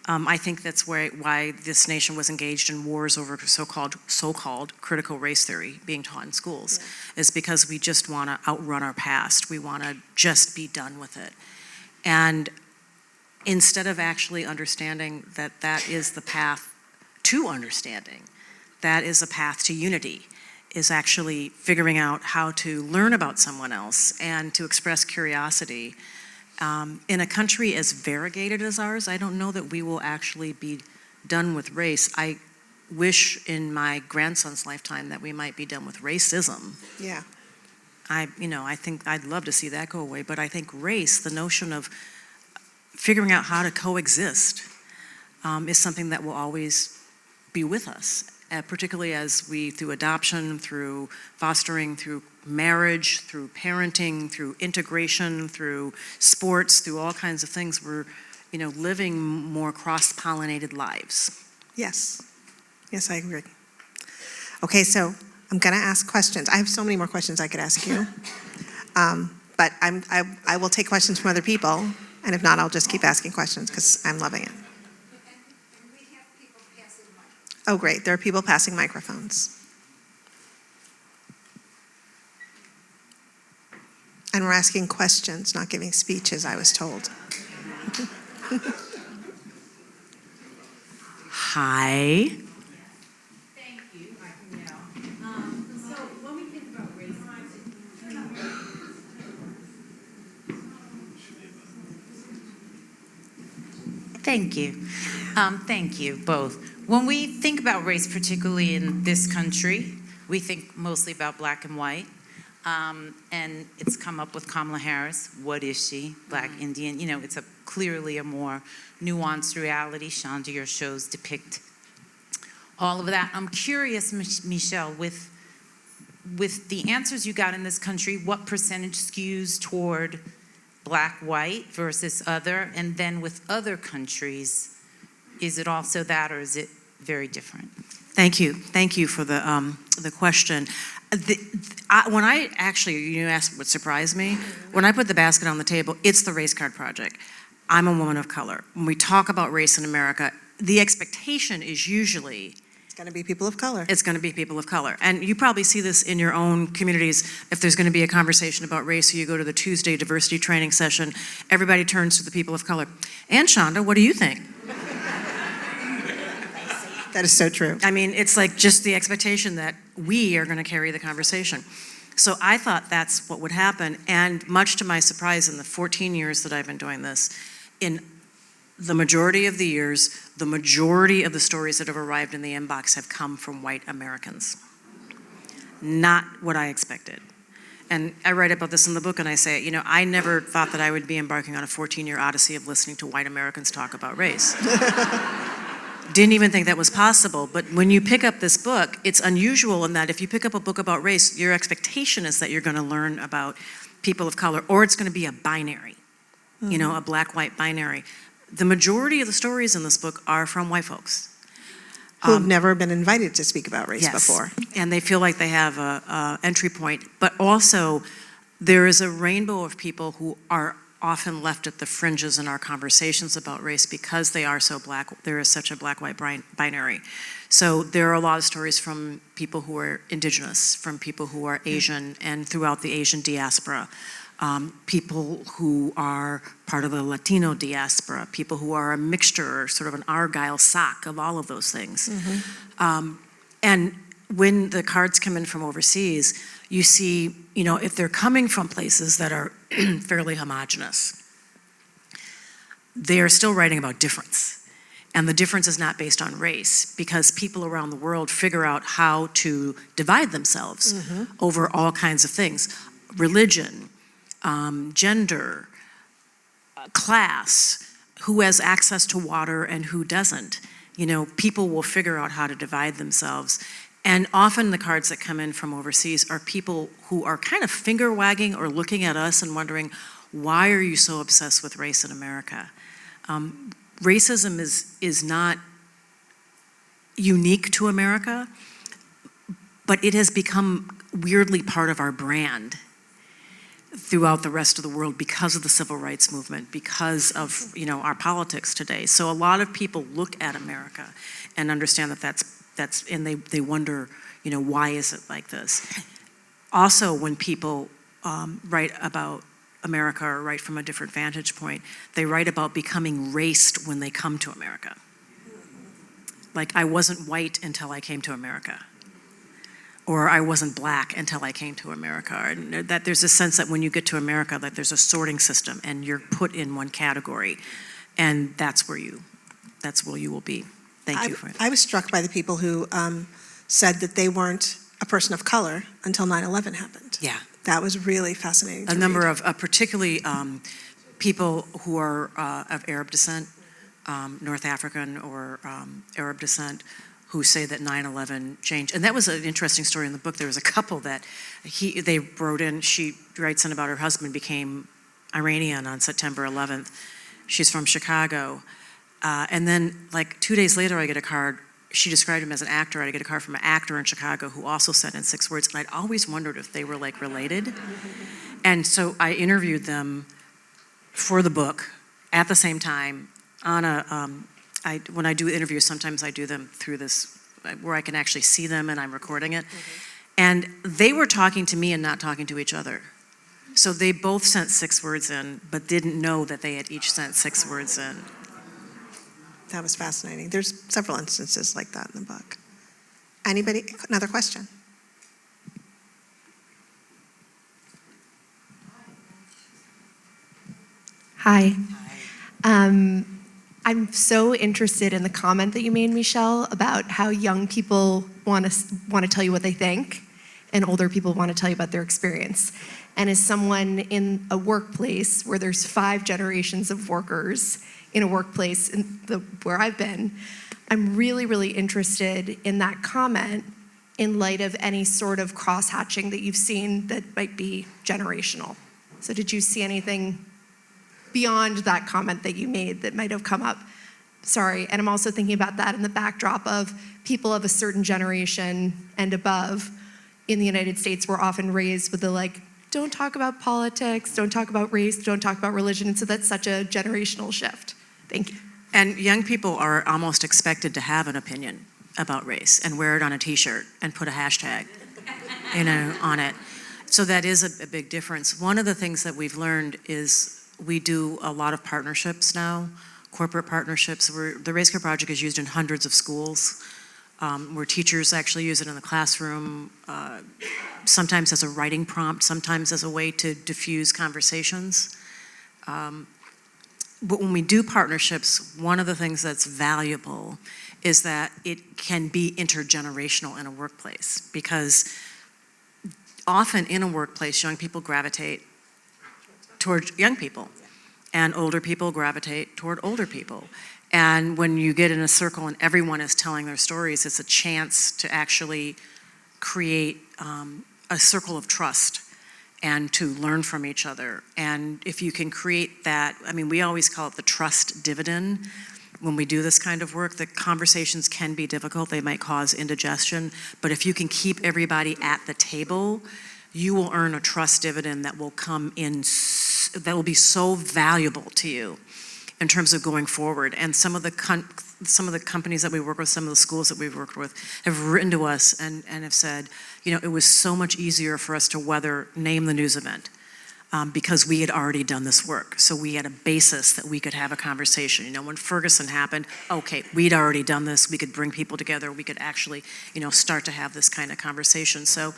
I think that's why this nation was engaged in wars over so-called critical race theory being taught in schools, is because we just want to outrun our past. We want to just be done with it. And instead of actually understanding that that is the path to understanding, that is a path to unity, is actually figuring out how to learn about someone else and to express curiosity. In a country as variegated as ours, I don't know that we will actually be done with race. I wish in my grandson's lifetime that we might be done with racism. Yeah. I think I'd love to see that go away, but I think race, the notion of figuring out how to coexist, is something that will always be with us, particularly as we, through adoption, through fostering, through marriage, through parenting, through integration, through sports, through all kinds of things, we're, living more cross-pollinated lives. Yes. Yes, I agree. Okay, so I'm going to ask questions. I have so many more questions I could ask you. But I will take questions from other people, and if not, I'll just keep asking questions because I'm loving it. Oh, great. There are people passing microphones. And we're asking questions, not giving speeches, I was told. Hi. Thank you. So when we think about race, thank you both. When we think about race, particularly in this country, we think mostly about black and white. And it's come up with Kamala Harris. What is she? Black, Indian. It's clearly a more nuanced reality. Shonda, your shows depict all of that. I'm curious, Michele, with the answers you got in this country, what percentage skews toward black, white versus other? And then with other countries, is it also that, or is it very different? Thank you for the question. When I actually, you asked what surprised me, when I put the basket on the table, it's the Race Card Project. I'm a woman of color. When we talk about race in America, the expectation is usually It's going to be people of color. it's going to be people of color. And you probably see this in your own communities. If there's going to be a conversation about race, or you go to the Tuesday diversity training session, everybody turns to the people of color. And Shonda, what do you think? That is so true. I mean, it's like just the expectation that we are going to carry the conversation. So I thought that's what would happen. And much to my surprise, in the 14 years that I've been doing this, in the majority of the years, the majority of the stories that have arrived in the inbox have come from white Americans. Not what I expected. And I write about this in the book, and I say, I never thought that I would be embarking on a 14-year odyssey of listening to white Americans talk about race. Didn't even think that was possible. But when you pick up this book, it's unusual in that if you pick up a book about race, your expectation is that you're going to learn about people of color, or it's going to be a binary, a black-white binary. The majority of the stories in this book are from white folks. Who have never been invited to speak about race Yes. before. And they feel like they have a entry point. But also, there is a rainbow of people who are often left at the fringes in our conversations about race because they are so black. There is such a black-white binary. So there are a lot of stories from people who are indigenous, from people who are Asian and throughout the Asian diaspora, people who are part of the Latino diaspora, people who are a mixture, sort of an Argyle sock of all of those things. And when the cards come in from overseas, you see, if they're coming from places that are fairly homogenous, they are still writing about difference. And the difference is not based on race, because people around the world figure out how to divide themselves over all kinds of things. Religion, gender, class, who has access to water and who doesn't. People will figure out how to divide themselves. And often the cards that come in from overseas are people who are kind of finger wagging or looking at us and wondering, why are you so obsessed with race in America? Racism is not unique to America, but it has become weirdly part of our brand throughout the rest of the world because of the civil rights movement, because of our politics today. So a lot of people look at America and understand that that's and they wonder, why is it like this? Also, when people write about America or write from a different vantage point, they write about becoming raced when they come to America. Like, I wasn't white until I came to America. Or I wasn't black until I came to America. And that there's a sense that when you get to America, that there's a sorting system and you're put in one category. And that's where you will be. Thank you for it. I was struck by the people who said that they weren't a person of color until 9/11 happened. Yeah. That was really fascinating to A number read. of particularly people who are of Arab descent, North African or Arab descent, who say that 9/11 changed. And that was an interesting story in the book. There was a couple that they wrote in, she writes in about her husband became Iranian on September 11th. She's from Chicago. And then like 2 days later, I get a card. She described him as an actor. I get a card from an actor in Chicago who also sent in 6 words. And I'd always wondered if they were like related. And so I interviewed them for the book at the same time on when I do interviews, sometimes I do them through this, where I can actually see them and I'm recording it. And they were talking to me and not talking to each other. So they both sent 6 words in, but didn't know that they had each sent 6 words in. That was fascinating. There's several instances like that in the book. Anybody, another question? Hi. I'm so interested in the comment that you made, Michele, about how young people want to tell you what they think, and older people want to tell you about their experience. And as someone in a workplace where there's 5 generations of workers in a workplace where I've been, I'm really, really interested in that comment in light of any sort of cross-hatching that you've seen that might be generational. So did you see anything beyond that comment that you made that might have come up? Sorry, and I'm also thinking about that in the backdrop of people of a certain generation and above in the United States were often raised with the don't talk about politics, don't talk about race, don't talk about religion, and so that's such a generational shift. Thank you. And young people are almost expected to have an opinion about race and wear it on a t-shirt and put a hashtag, on it. So that is a big difference. One of the things that we've learned is we do a lot of partnerships now, corporate partnerships. The Race Care Project is used in hundreds of schools, where teachers actually use it in the classroom, sometimes as a writing prompt, sometimes as a way to diffuse conversations. But when we do partnerships, one of the things that's valuable is that it can be intergenerational in a workplace, because often in a workplace, young people gravitate toward young people, and older people gravitate toward older people. And when you get in a circle and everyone is telling their stories, it's a chance to actually create a circle of trust and to learn from each other. And if you can create that, we always call it the trust dividend. When we do this kind of work, the conversations can be difficult. They might cause indigestion. But if you can keep everybody at the table, you will earn a trust dividend that will come in, that will be so valuable to you in terms of going forward. And some of the companies that we work with, some of the schools that we've worked with have written to us and have said, it was so much easier for us to name the news event because we had already done this work. So we had a basis that we could have a conversation. When Ferguson happened, okay, we'd already done this. We could bring people together. We could actually, start to have this kind of conversation. So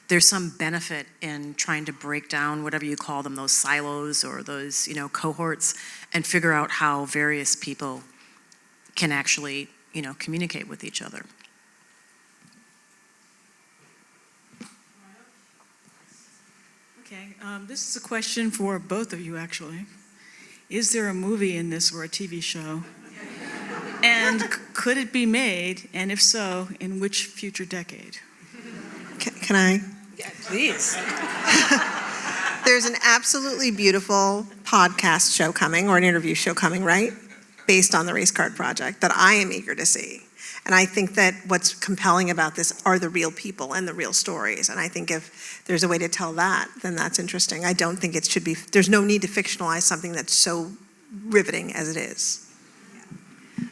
there's some benefit in trying to break down whatever you call them, those silos or those, cohorts, and figure out how various people can actually, communicate with each other. Okay, this is a question for both of you, actually. Is there a movie in this or a TV show? And could it be made, and if so, in which future decade? Can I? Yeah, please. There's an absolutely beautiful podcast show coming, or an interview show coming, right? Based on the Race Card Project that I am eager to see. And I think that what's compelling about this are the real people and the real stories. And I think if there's a way to tell that, then that's interesting. I don't think it should be, there's no need to fictionalize something that's so riveting as it is.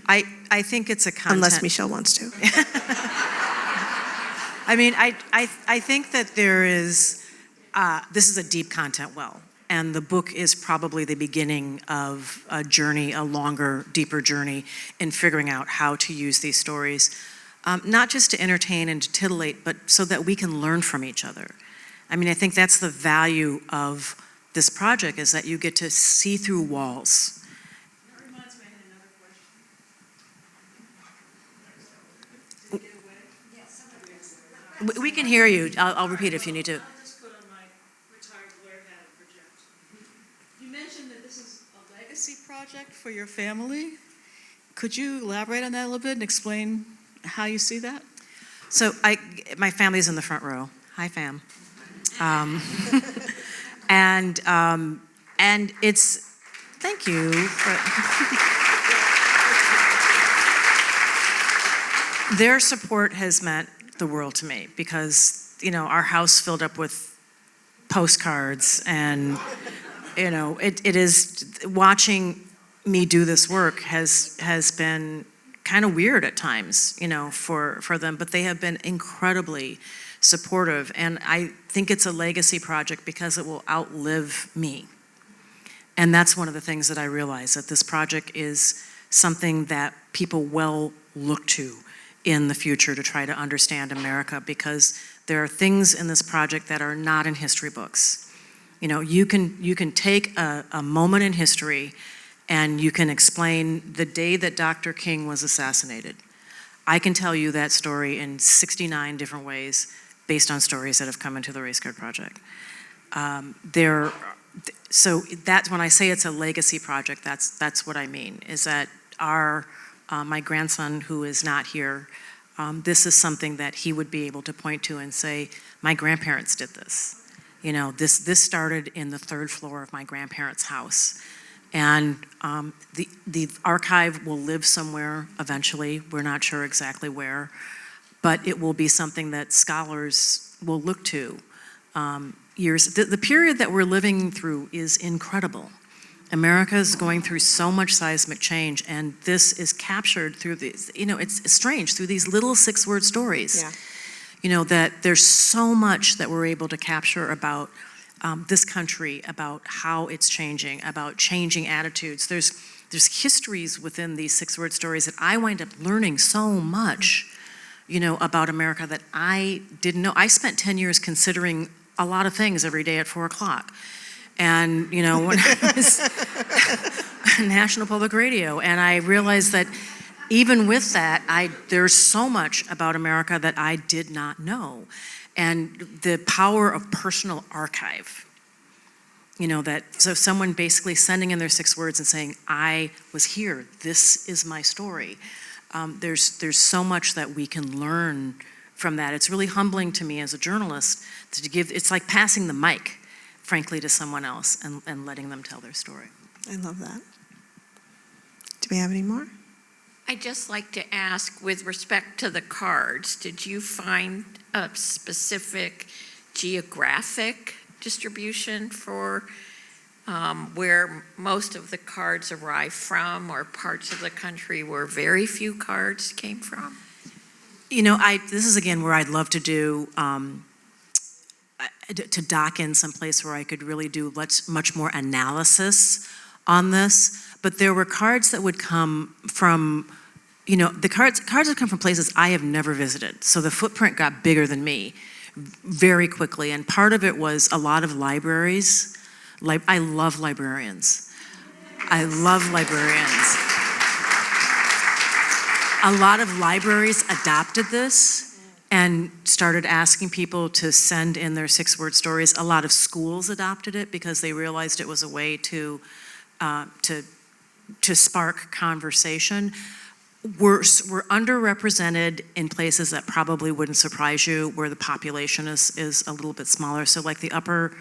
I think it's a content. Unless Michele wants to. I mean, I think that there is, this is a deep content well, and the book is probably the beginning of a journey, a longer, deeper journey in figuring out how to use these stories, not just to entertain and to titillate, but so that we can learn from each other. I mean, I think that's the value of this project, is that you get to see through walls. That reminds me, I had another question. We can hear you. I'll repeat if you need to. I'll just put on my retired lawyer hat and project. You mentioned that this is a legacy project for your family. Could you elaborate on that a little bit and explain how you see that? So my family's in the front row. Hi, fam. And it's, thank you. Their support has meant the world to me, because, our house filled up with postcards, and, it is, watching me do this work has been kind of weird at times, for them, but they have been incredibly supportive, and I think it's a legacy project because it will outlive me. And that's one of the things that I realize, that this project is something that people will look to in the future to try to understand America, because there are things in this project that are not in history books. You can take a moment in history and you can explain the day that Dr. King was assassinated. I can tell you that story in 69 different ways based on stories that have come into the Race Card Project. So that's when I say it's a legacy project, that's what I mean, is that my grandson, who is not here, this is something that he would be able to point to and say, my grandparents did this. This started in the third floor of my grandparents' house. And the archive will live somewhere eventually. We're not sure exactly where, but it will be something that scholars will look to. The period that we're living through is incredible. America is going through so much seismic change, and this is captured through these, it's strange, through these little 6-word stories. Yeah. That there's so much that we're able to capture about this country, about how it's changing, about changing attitudes. There's histories within these 6-word stories that I wind up learning so much, about America that I didn't know. I spent 10 years considering a lot of things every day at 4 o'clock. And, when I was National Public Radio, and I realized that even with that, there's so much about America that I did not know. And the power of personal archive, so someone basically sending in their 6 words and saying, I was here, this is my story. There's so much that we can learn from that. It's really humbling to me as a journalist to give, it's like passing the mic, frankly, to someone else and letting them tell their story. I love that. Do we have any more? I'd just like to ask, with respect to the cards, did you find a specific geographic distribution for where most of the cards arrive from, or parts of the country where very few cards came from? This is again where I'd love to do, to dock in some place where I could really do much more analysis on this. But there were cards that would come from, the cards would come from places I have never visited. So the footprint got bigger than me very quickly. And part of it was a lot of libraries. I love librarians. I love librarians. a lot of libraries adopted this and started asking people to send in their 6-word stories. A lot of schools adopted it because they realized it was a way to spark conversation. We're underrepresented in places that probably wouldn't surprise you, where the population is a little bit smaller. So like the upper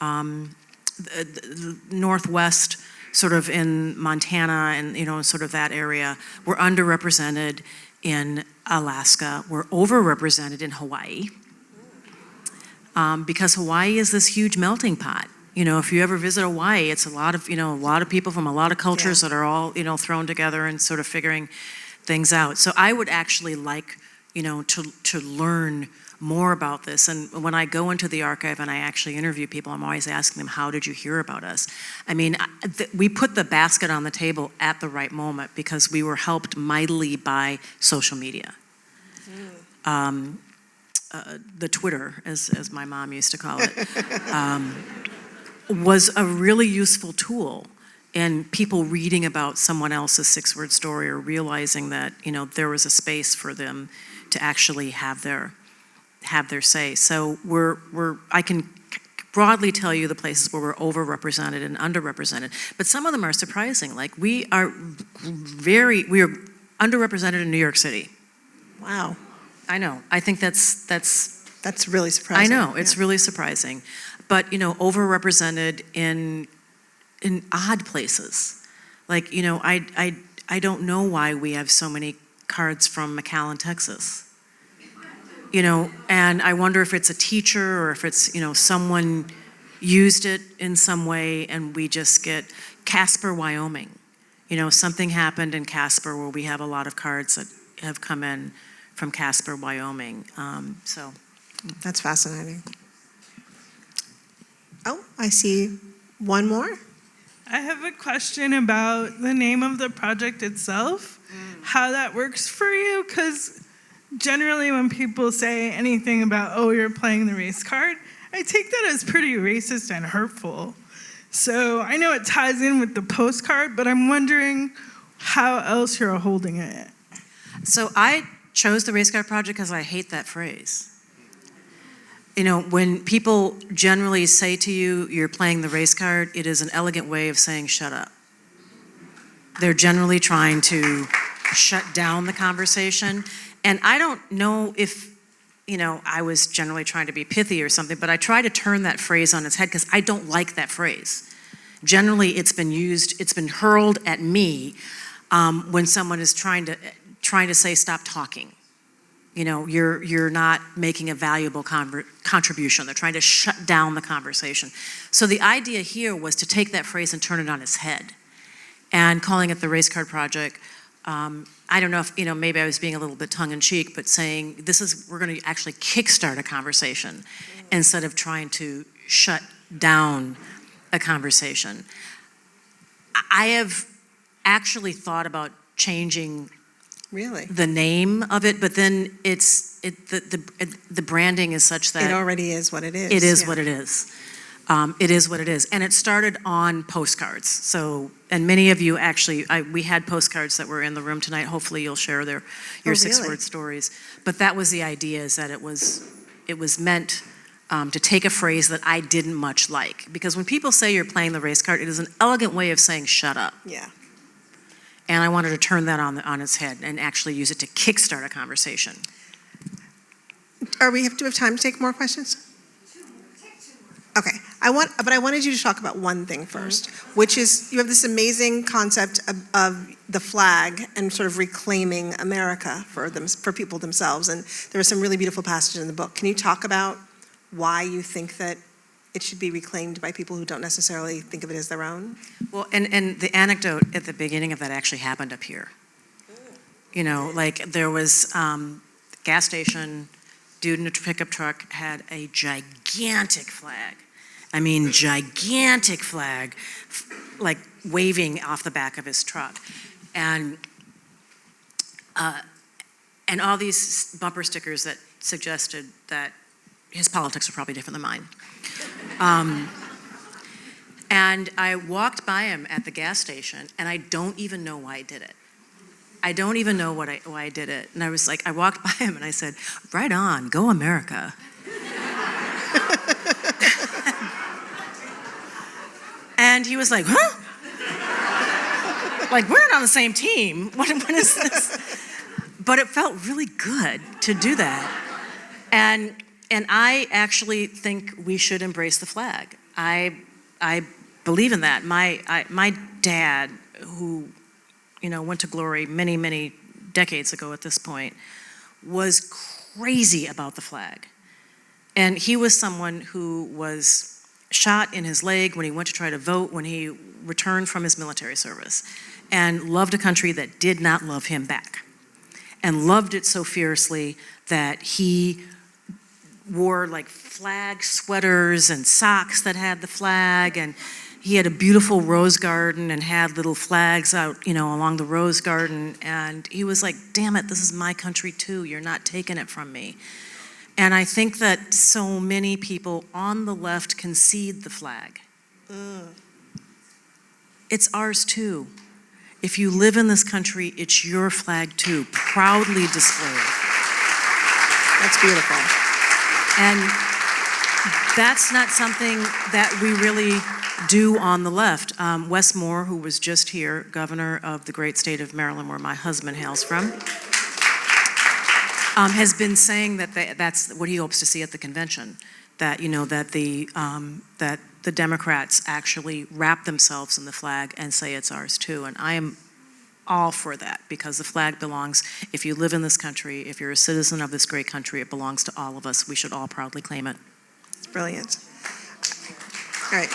the Northwest, sort of in Montana and, sort of that area, we're underrepresented in Alaska. We're overrepresented in Hawaii because Hawaii is this huge melting pot. If you ever visit Hawaii, it's a lot of people from a lot of cultures that are all, thrown together and sort of figuring things out. So I would actually like, to learn more about this. And when I go into the archive and I actually interview people, I'm always asking them, how did you hear about us? I mean, we put the basket on the table at the right moment because we were helped mightily by social media. The Twitter, as my mom used to call it, was a really useful tool. And people reading about someone else's 6-word story or realizing that, there was a space for them to actually have their say. So I can broadly tell you the places where we're overrepresented and underrepresented, but some of them are surprising. Like we are underrepresented in New York City. Wow. I know. I think that's really surprising. I know, it's really surprising. But, overrepresented in odd places. Like, I don't know why we have so many cards from McAllen, Texas. And I wonder if it's a teacher or if it's, someone used it in some way and we just get Casper, Wyoming. Something happened in Casper where we have a lot of cards that have come in from Casper, Wyoming. So that's fascinating. Oh, I see one more. I have a question about the name of the project itself, how that works for you, because generally when people say anything about, oh, you're playing the race card, I take that as pretty racist and hurtful. So I know it ties in with the postcard, but I'm wondering how else you're holding it. So I chose the race card project because I hate that phrase. When people generally say to you, you're playing the race card, it is an elegant way of saying shut up. They're generally trying to shut down the conversation. And I don't know if, I was generally trying to be pithy or something, but I try to turn that phrase on its head because I don't like that phrase. Generally, it's been hurled at me when someone is trying to say stop talking. You're not making a valuable contribution. They're trying to shut down the conversation. So the idea here was to take that phrase and turn it on its head. And calling it the Race Card Project, I don't know if, maybe I was being a little bit tongue-in-cheek, but saying we're going to actually kickstart a conversation instead of trying to shut down a conversation. I have actually thought about changing Really? the name of it, but then the branding is such that It already is what it is. it is what it is. It is what it is. And it started on postcards. So, and many of you actually, we had postcards that were in the room tonight. Hopefully you'll share your really? 6-word stories. But that was the idea, is that it was meant to take a phrase that I didn't much like. Because when people say you're playing the race card, it is an elegant way of saying shut up. Yeah. And I wanted to turn that on its head and actually use it to kickstart a conversation. Do we have time to take more questions? Okay, I wanted you to talk about one thing first, which is you have this amazing concept of the flag and sort of reclaiming America for people themselves, and there were some really beautiful passages in the book. Can you talk about why you think that it should be reclaimed by people who don't necessarily think of it as their own? Well, and the anecdote at the beginning of that actually happened up here. There was a gas station, dude in a pickup truck had a gigantic flag. I mean, gigantic flag, like waving off the back of his truck. And all these bumper stickers that suggested that his politics are probably different than mine. And I walked by him at the gas station, and I don't even know why I did it. I don't even know why I did it. And I was like, I walked by him and I said, right on, go America. And he was like, huh? Like, we're not on the same team. What is this? But it felt really good to do that. And I actually think we should embrace the flag. I believe in that. My dad, who went to glory many, many decades ago at this point, was crazy about the flag. And he was someone who was shot in his leg when he went to try to vote when he returned from his military service, and loved a country that did not love him back, and loved it so fiercely that he wore like flag sweaters and socks that had the flag, and he had a beautiful rose garden and had little flags out, along the rose garden, and he was like, damn it, this is my country too, you're not taking it from me. And I think that so many people on the left concede the flag. It's ours too. If you live in this country, it's your flag too, proudly displayed. That's beautiful. And that's not something that we really do on the left. Wes Moore, who was just here, governor of the great state of Maryland, where my husband hails from, has been saying that that's what he hopes to see at the convention, that that the Democrats actually wrap themselves in the flag and say it's ours too. And I am all for that, because the flag belongs, if you live in this country, if you're a citizen of this great country, it belongs to all of us. We should all proudly claim it. It's brilliant. All right.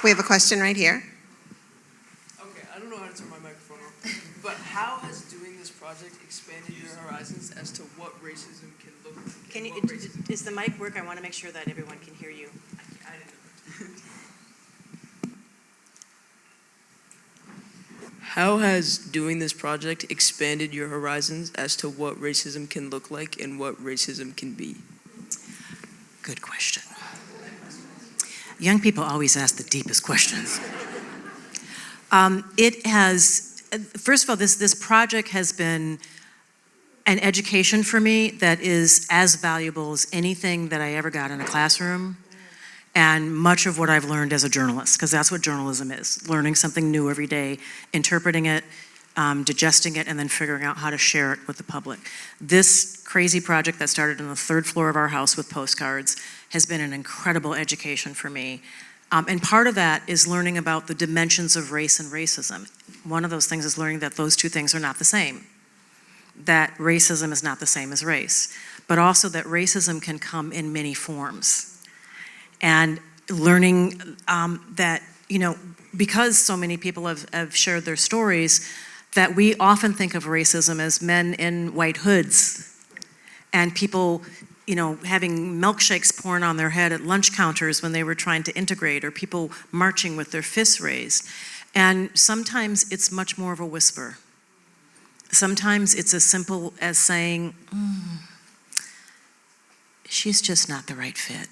We have a question right here. Okay, I don't know how to turn my microphone off, but how has doing this project expanded your horizons as to what racism can look like? Can you, is the mic work? I want to make sure that everyone can hear you. I didn't know. How has doing this project expanded your horizons as to what racism can look like and what racism can be? Good question. Young people always ask the deepest questions. It has, first of all, this project has been an education for me that is as valuable as anything that I ever got in a classroom, and much of what I've learned as a journalist, because that's what journalism is, learning something new every day, interpreting it, digesting it, and then figuring out how to share it with the public. This crazy project that started on the third floor of our house with postcards has been an incredible education for me. And part of that is learning about the dimensions of race and racism. One of those things is learning that those two things are not the same, that racism is not the same as race, but also that racism can come in many forms. And learning that, because so many people have shared their stories, that we often think of racism as men in white hoods and people, having milkshakes poured on their head at lunch counters when they were trying to integrate, or people marching with their fists raised. And sometimes it's much more of a whisper. Sometimes it's as simple as saying, she's just not the right fit.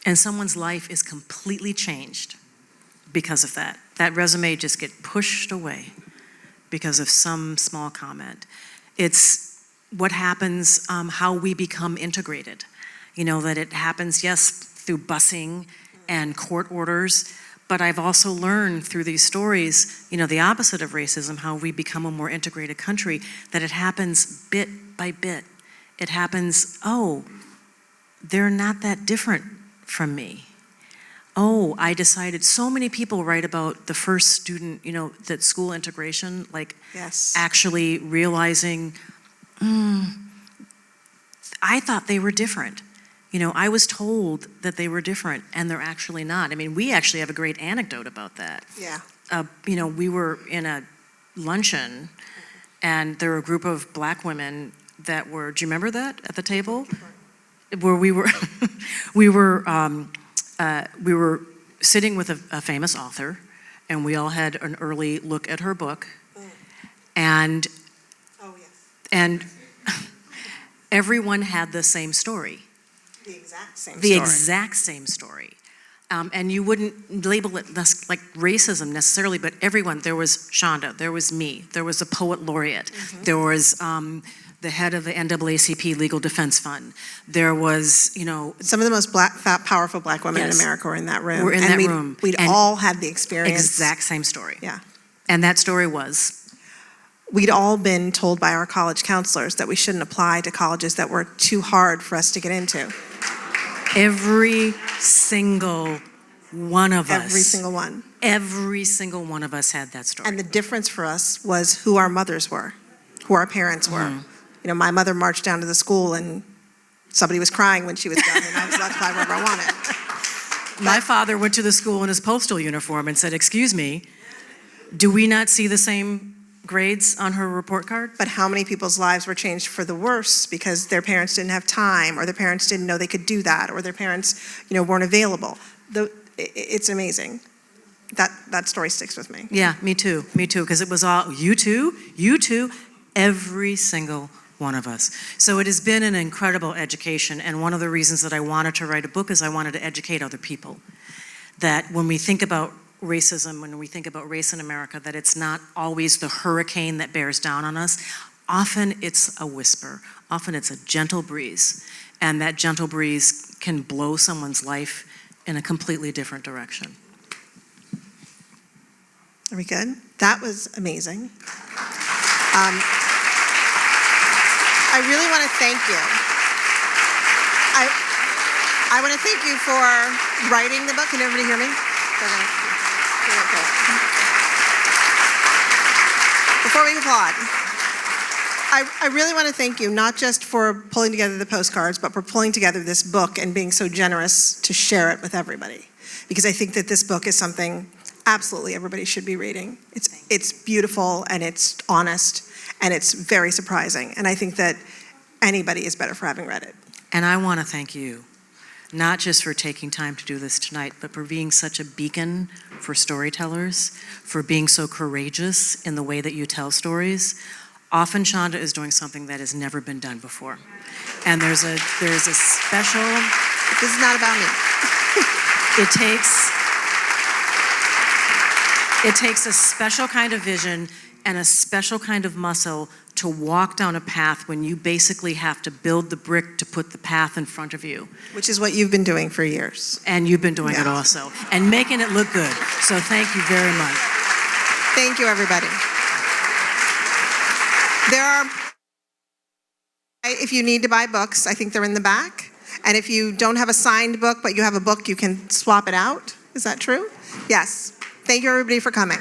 And someone's life is completely changed because of that. That resume just gets pushed away because of some small comment. It's what happens, how we become integrated. That it happens, yes, through busing and court orders, but I've also learned through these stories, the opposite of racism, how we become a more integrated country, that it happens bit by bit. It happens, they're not that different from me. I decided, so many people write about the first student, that school integration, like Yes. actually realizing, I thought they were different. I was told that they were different, and they're actually not. I mean, we actually have a great anecdote about that. Yeah. We were in a luncheon, and there were a group of black women that were, do you remember that, at the table? Where we were, we were sitting with a famous author, and we all had an early look at her book, and and everyone had the same story. The exact same The exact same story. And you wouldn't label it like racism necessarily, but everyone, there was Shonda, there was me, there was a poet laureate, there was the head of the NAACP Legal Defense Fund, there was, Some of the most powerful black women in Yes. America were in that room. Were in that room. We'd And all had the experience. exact same story. Yeah. And that story was? We'd all been told by our college counselors that we shouldn't apply to colleges that were too hard for us to get into. Every single one of us. Every single one. Every single one of us had that story. And the difference for us was who our mothers were, who our parents were. My mother marched down to the school and somebody was crying when she was done, and I was allowed to fly wherever I wanted. My father went to the school in his postal uniform and said, "Excuse me, do we not see the same grades on her report card?" But how many people's lives were changed for the worse because their parents didn't have time, or their parents didn't know they could do that, or their parents, weren't available. It's amazing. That story sticks with me. Yeah, me too, because it was all, you too, every single one of us. So it has been an incredible education, and one of the reasons that I wanted to write a book is I wanted to educate other people. That when we think about racism, when we think about race in America, that it's not always the hurricane that bears down on us. Often it's a whisper, often it's a gentle breeze, and that gentle breeze can blow someone's life in a completely different direction. Are we good? That was amazing. I really want to thank you. I want to thank you for writing the book. Can everybody hear me? Before we applaud, I really want to thank you, not just for pulling together the postcards, but for pulling together this book and being so generous to share it with everybody. Because I think that this book is something absolutely everybody should be reading. It's beautiful, and it's honest, and it's very surprising. And I think that anybody is better for having read it. And I want to thank you, not just for taking time to do this tonight, but for being such a beacon for storytellers, for being so courageous in the way that you tell stories. Often Shonda is doing something that has never been done before. And there's a special... This is not about me. It takes a special kind of vision and a special kind of muscle to walk down a path when you basically have to build the brick to put the path in front of you. Which is what you've been doing for years. And you've been doing it also, and making it look good. So thank you very much. Thank you, everybody. If you need to buy books, I think they're in the back. And if you don't have a signed book, but you have a book, you can swap it out. Is that true? Yes. Thank you, everybody, for coming.